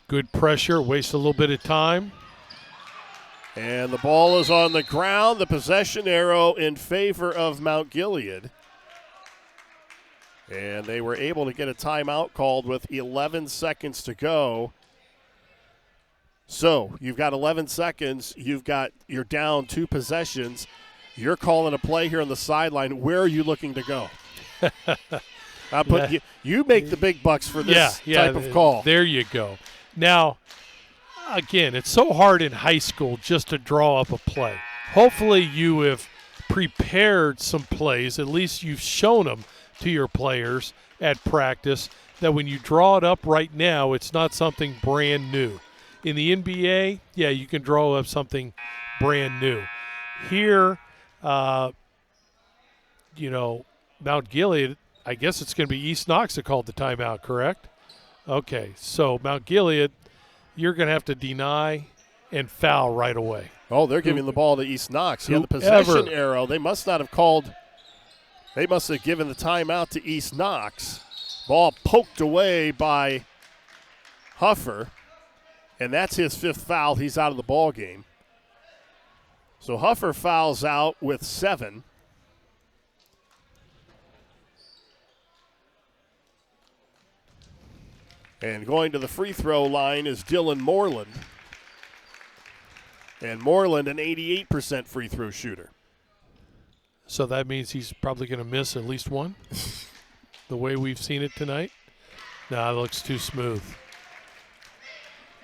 S4: Good pressure, waste a little bit of time.
S2: And the ball is on the ground. The possession arrow in favor of Mount Gilead. And they were able to get a timeout called with 11 seconds to go. So you've got 11 seconds. You're down 2 possessions. You're calling a play here on the sideline. Where are you looking to go? You make the big bucks for this type of call.
S4: There you go. Now, again, it's so hard in high school just to draw up a play. Hopefully you have prepared some plays. At least you've shown them to your players at practice that when you draw it up right now, it's not something brand new. In the NBA, you can draw up something brand new. Here, Mount Gilead, I guess it's going to be East Knox that called the timeout, correct? Okay, so Mount Gilead, you're going to have to deny and foul right away.
S2: Oh, they're giving the ball to East Knox. The possession arrow. They must not have called. They must have given the timeout to East Knox. Ball poked away by Huffer, and that's his 5th foul. He's out of the ball game. So Huffer fouls out with 7. And going to the free throw line is Dylan Moreland. And Moreland, an 88% free throw shooter.
S4: So that means he's probably going to miss at least one, the way we've seen it tonight. No, it looks too smooth.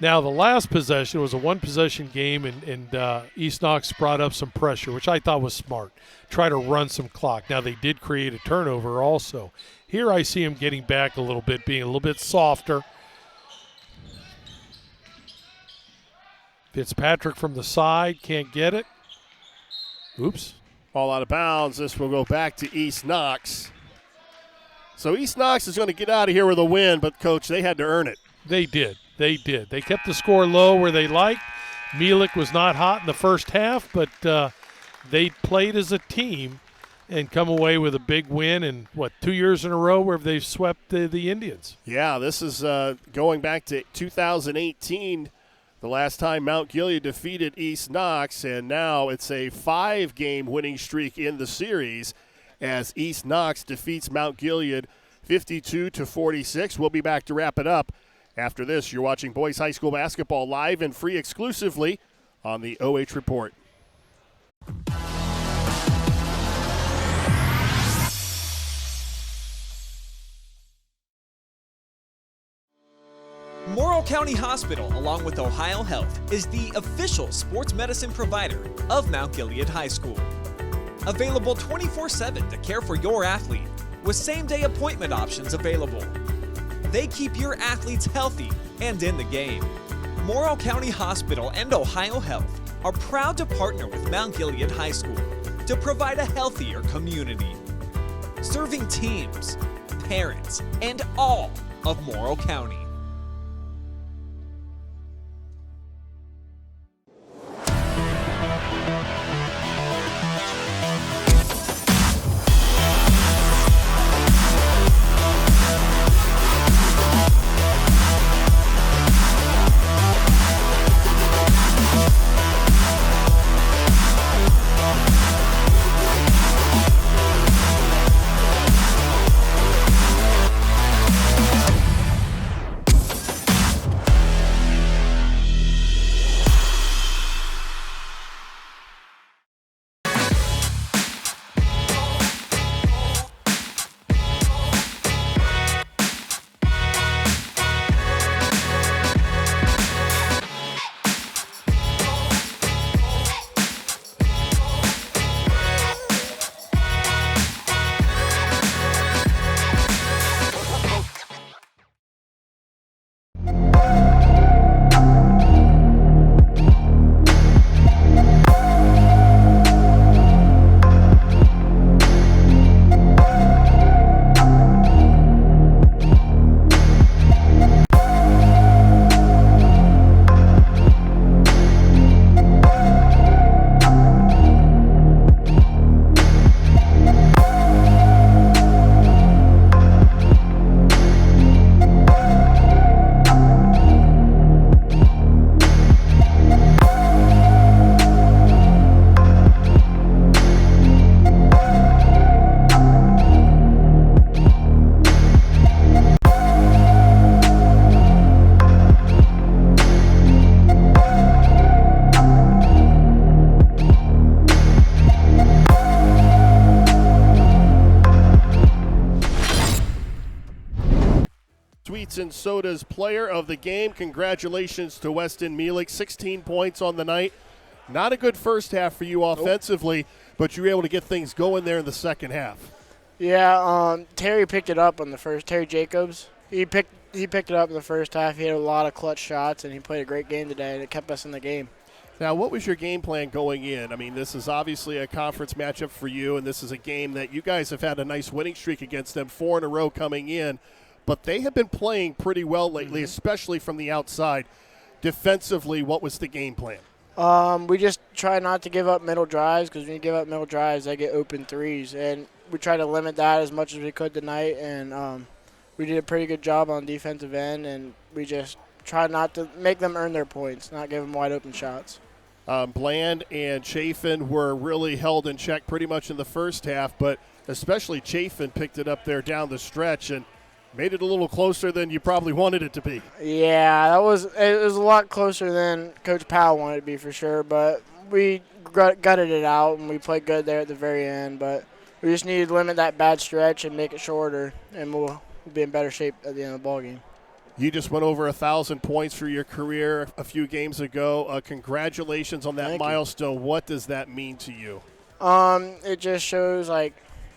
S4: Now, the last possession was a one-possession game, and East Knox brought up some pressure, which I thought was smart. Try to run some clock. Now, they did create a turnover also. Here I see him getting back a little bit, being a little bit softer. Fitzpatrick from the side, can't get it. Oops.
S2: Ball out of bounds. This will go back to East Knox. So East Knox is going to get out of here with a win, but, Coach, they had to earn it.
S4: They did. They did. They kept the score low where they liked. Mielik was not hot in the first half, but they played as a team and come away with a big win. And, 2 years in a row where they've swept the Indians.
S2: Yeah, this is going back to 2018, the last time Mount Gilead defeated East Knox, and now it's a 5-game winning streak in the series as East Knox defeats Mount Gilead 52-46. We'll be back to wrap it up. After this, you're watching boys high school basketball live and free exclusively on the OH.Report.
S3: Morrill County Hospital, along with Ohio Health, is the official sports medicine provider of Mount Gilead High School. Available 24/7 to care for your athlete, with same-day appointment options available. They keep your athletes healthy and in the game. Morrill County Hospital and Ohio Health are proud to partner with Mount Gilead High School to provide a healthier community, serving teams, parents, and all of Morrill County.
S2: Sweets and Soda's player of the game. Congratulations to Weston Mielik. 16 points on the night. Not a good first half for you offensively, but you were able to get things going there in the second half.
S5: Yeah, Terry picked it up on the first. Terry Jacobs, he picked it up in the first half. He had a lot of clutch shots, and he played a great game today, and it kept us in the game.
S2: Now, what was your game plan going in? I mean, this is obviously a conference matchup for you, and this is a game that you guys have had a nice winning streak against them, 4 in a row coming in. But they have been playing pretty well lately, especially from the outside. Defensively, what was the game plan?
S5: We just try not to give up middle drives, because when you give up middle drives, they get open threes. And we try to limit that as much as we could tonight. And we did a pretty good job on defensive end, and we just tried not to make them earn their points, not give them wide open shots.
S2: Bland and Chafin were really held in check pretty much in the first half, but especially Chafin picked it up there down the stretch and made it a little closer than you probably wanted it to be.
S5: Yeah, it was a lot closer than Coach Powell wanted it to be for sure, but we gutted it out, and we played good there at the very end, but we just needed to limit that bad stretch and make it shorter, and we'll be in better shape at the end of the ballgame.
S2: You just went over 1,000 points for your career a few games ago. Congratulations on that milestone. What does that mean to you?
S5: It just shows, like,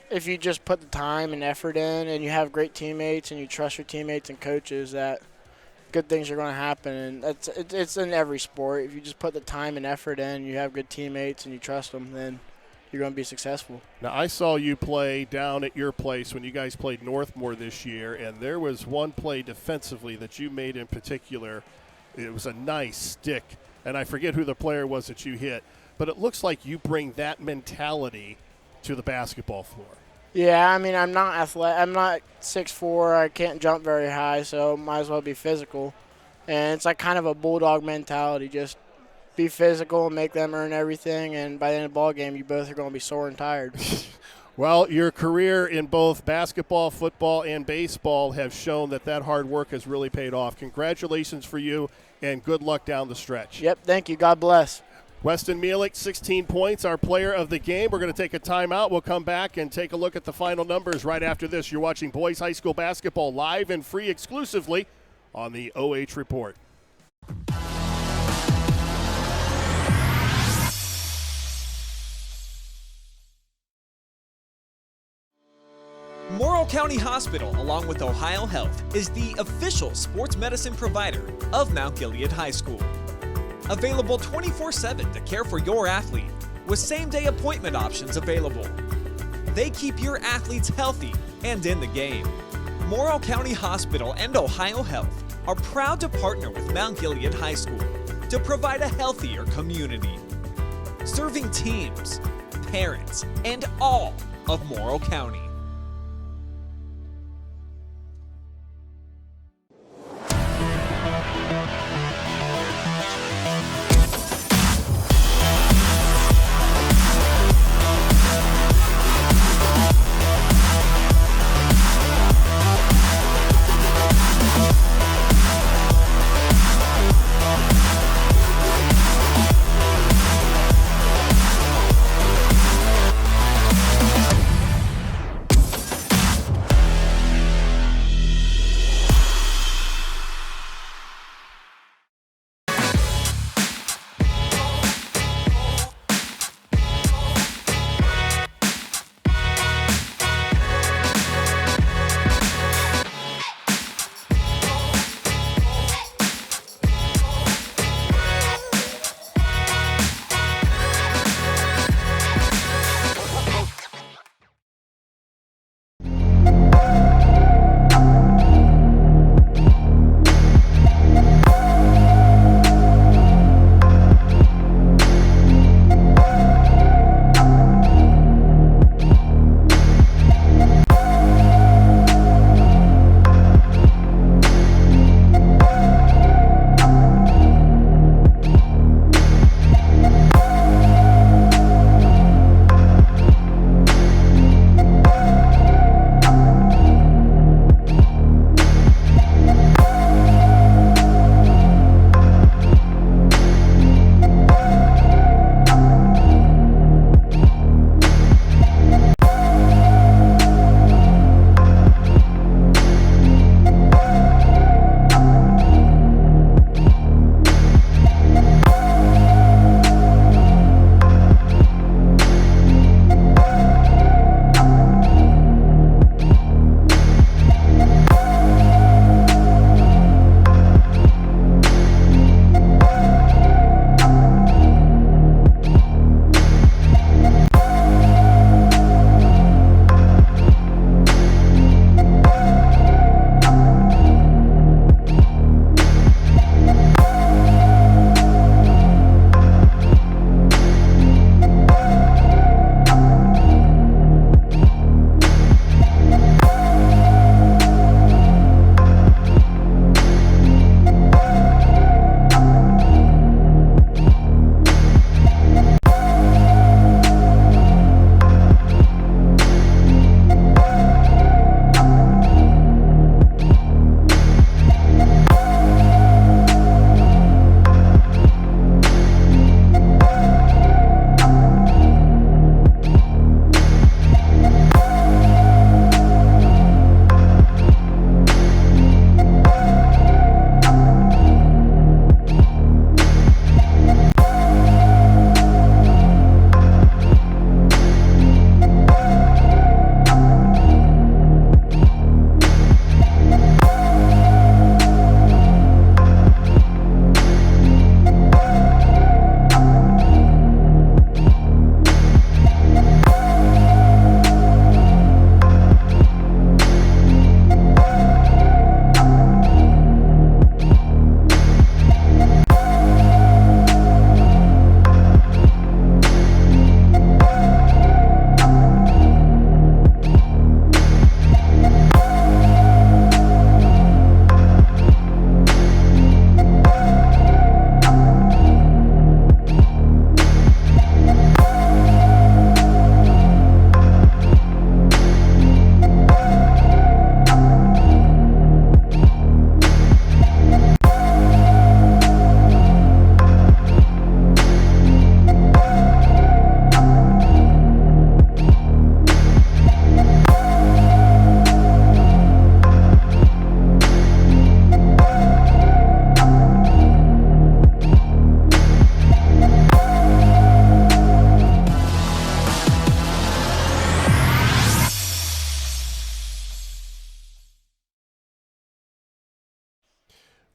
S5: if you just put the time and effort in and you have great teammates and you trust your teammates and coaches, that good things are going to happen. And it's in every sport. If you just put the time and effort in, you have good teammates and you trust them, then you're going to be successful.
S2: Now, I saw you play down at your place when you guys played Northmore this year, and there was one play defensively that you made in particular. It was a nice stick, and I forget who the player was that you hit, but it looks like you bring that mentality to the basketball floor.
S5: Yeah, I mean, I'm not athletic. I'm not 6'4". I can't jump very high, so might as well be physical. And it's like kind of a bulldog mentality. Just be physical and make them earn everything, and by the end of the ball game, you both are going to be sore and tired.
S2: Well, your career in both basketball, football, and baseball have shown that hard work has really paid off. Congratulations for you, and good luck down the stretch.
S5: Yep, thank you. God bless.
S2: Weston Mielek, 16 points, our player of the game. We're going to take a timeout. We'll come back and take a look at the final numbers right after this. You're watching boys high school basketball live and free exclusively on the OH.Report.
S3: Morrill County Hospital, along with Ohio Health, is the official sports medicine provider of Mount Gilead High School. Available 24/7 to care for your athlete, with same-day appointment options available. They keep your athletes healthy and in the game. Morrill County Hospital and Ohio Health are proud to partner with Mount Gilead High School to provide a healthier community, serving teams, parents, and all of Morrill County.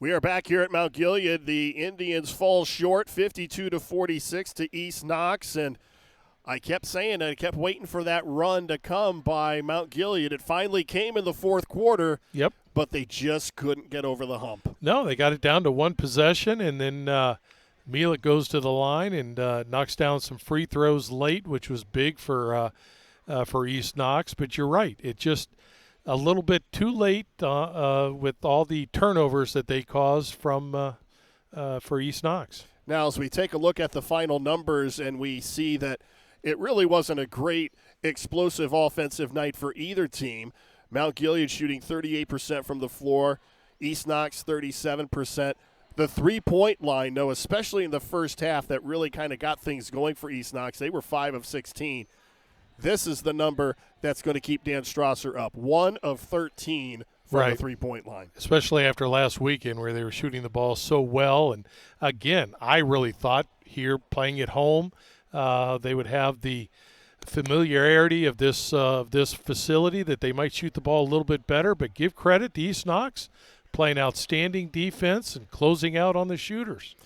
S2: We are back here at Mount Gilead. The Indians fall short 52-46 to East Knox, and I kept saying I kept waiting for that run to come by Mount Gilead. It finally came in the fourth quarter.
S4: Yep.
S2: But they just couldn't get over the hump.
S4: No, they got it down to one possession, and then Mielek goes to the line and knocks down some free throws late, which was big for East Knox. But you're right. It just a little bit too late with all the turnovers that they caused for East Knox.
S2: Now, as we take a look at the final numbers and we see that it really wasn't a great explosive offensive night for either team. Mount Gilead shooting 38% from the floor, East Knox 37%. The three-point line, though, especially in the first half, that really kind of got things going for East Knox. They were 5 of 16. This is the number that's going to keep Dan Strasser up. 1 of 13 from the three-point line.
S4: Especially after last weekend where they were shooting the ball so well. And, again, I really thought here playing at home they would have the familiarity of this facility that they might shoot the ball a little bit better. But give credit to East Knox, playing outstanding defense and closing out on the shooters.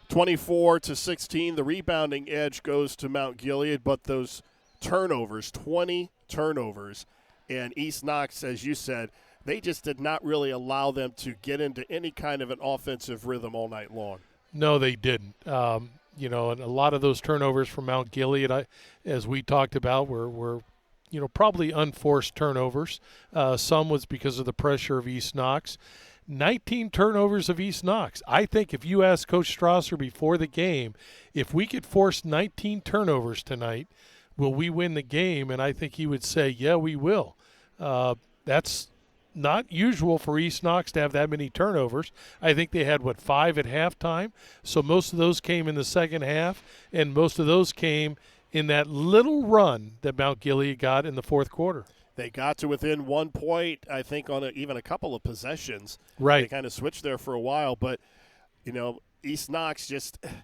S2: 24-16, the rebounding edge goes to Mount Gilead, but those turnovers, 20 turnovers, and East Knox, as you said, they just did not really allow them to get into any kind of an offensive rhythm all night long.
S4: No, they didn't. And a lot of those turnovers from Mount Gilead, as we talked about, were probably unforced turnovers. Some was because of the pressure of East Knox. 19 turnovers of East Knox. I think if you asked Coach Strasser before the game, if we could force 19 turnovers tonight, will we win the game? And I think he would say, yeah, we will. That's not usual for East Knox to have that many turnovers. I think they had, 5 at halftime? So most of those came in the second half, and most of those came in that little run that Mount Gilead got in the fourth quarter.
S2: They got to within 1 point, I think, on even a couple of possessions.
S4: Right.
S2: They kind of switched there for a while, but, East Knox just –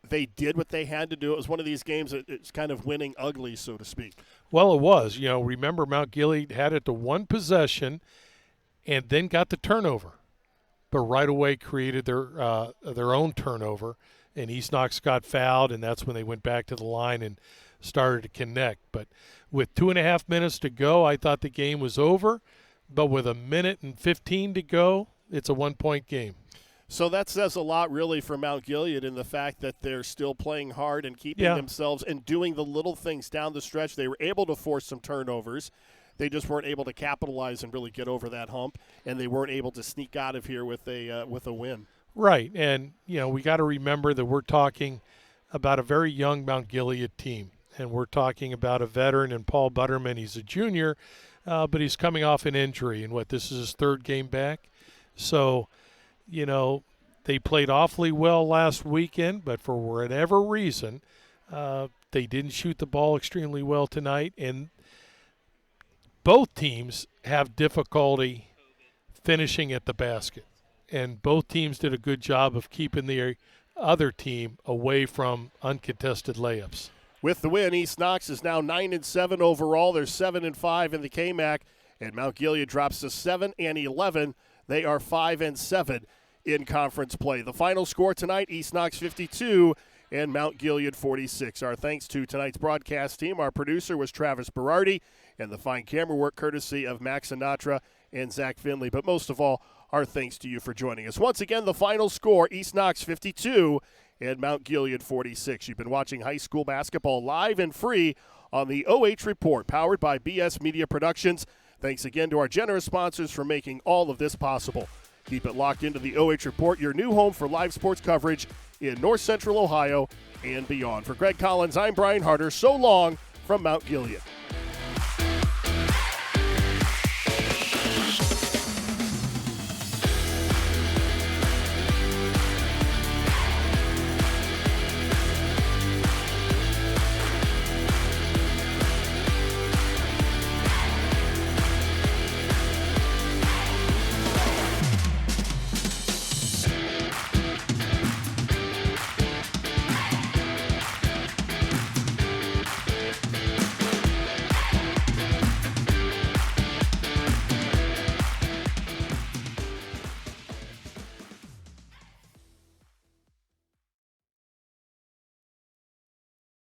S2: they did what they had to do. It was one of these games that it's kind of winning ugly, so to speak.
S4: Well, it was. Remember Mount Gilead had it to one possession and then got the turnover, but right away created their own turnover, and East Knox got fouled, and that's when they went back to the line and started to connect. But with 2.5 minutes to go, I thought the game was over, but with 1:15 to go, it's a 1-point game.
S2: So that says a lot, really, for Mount Gilead in the fact that they're still playing hard and keeping themselves and doing the little things down the stretch. They were able to force some turnovers. They just weren't able to capitalize and really get over that hump, and they weren't able to sneak out of here with a win.
S4: Right, and we got to remember that we're talking about a very young Mount Gilead team, and we're talking about a veteran in Paul Butterman. He's a junior, but he's coming off an injury, and this is his third game back. So, they played awfully well last weekend, but for whatever reason, they didn't shoot the ball extremely well tonight, and both teams have difficulty finishing at the basket, and both teams did a good job of keeping the other team away from uncontested layups.
S2: With the win, East Knox is now 9-7 overall. They're 7-5 in the KMAC, and Mount Gilead drops to 7-11. They are 5-7 in conference play. The final score tonight, East Knox 52 and Mount Gilead 46. Our thanks to tonight's broadcast team. Our producer was Travis Berardi, and the fine camera work courtesy of Max Sinatra and Zach Finley. But most of all, our thanks to you for joining us. Once again, the final score, East Knox 52 and Mount Gilead 46. You've been watching high school basketball live and free on the OH.Report, powered by BS Media Productions. Thanks again to our generous sponsors for making all of this possible. Keep it locked into the OH.Report, your new home for live sports coverage in North Central Ohio and beyond. For Greg Collins, I'm Brian Harder. So long from Mount Gilead.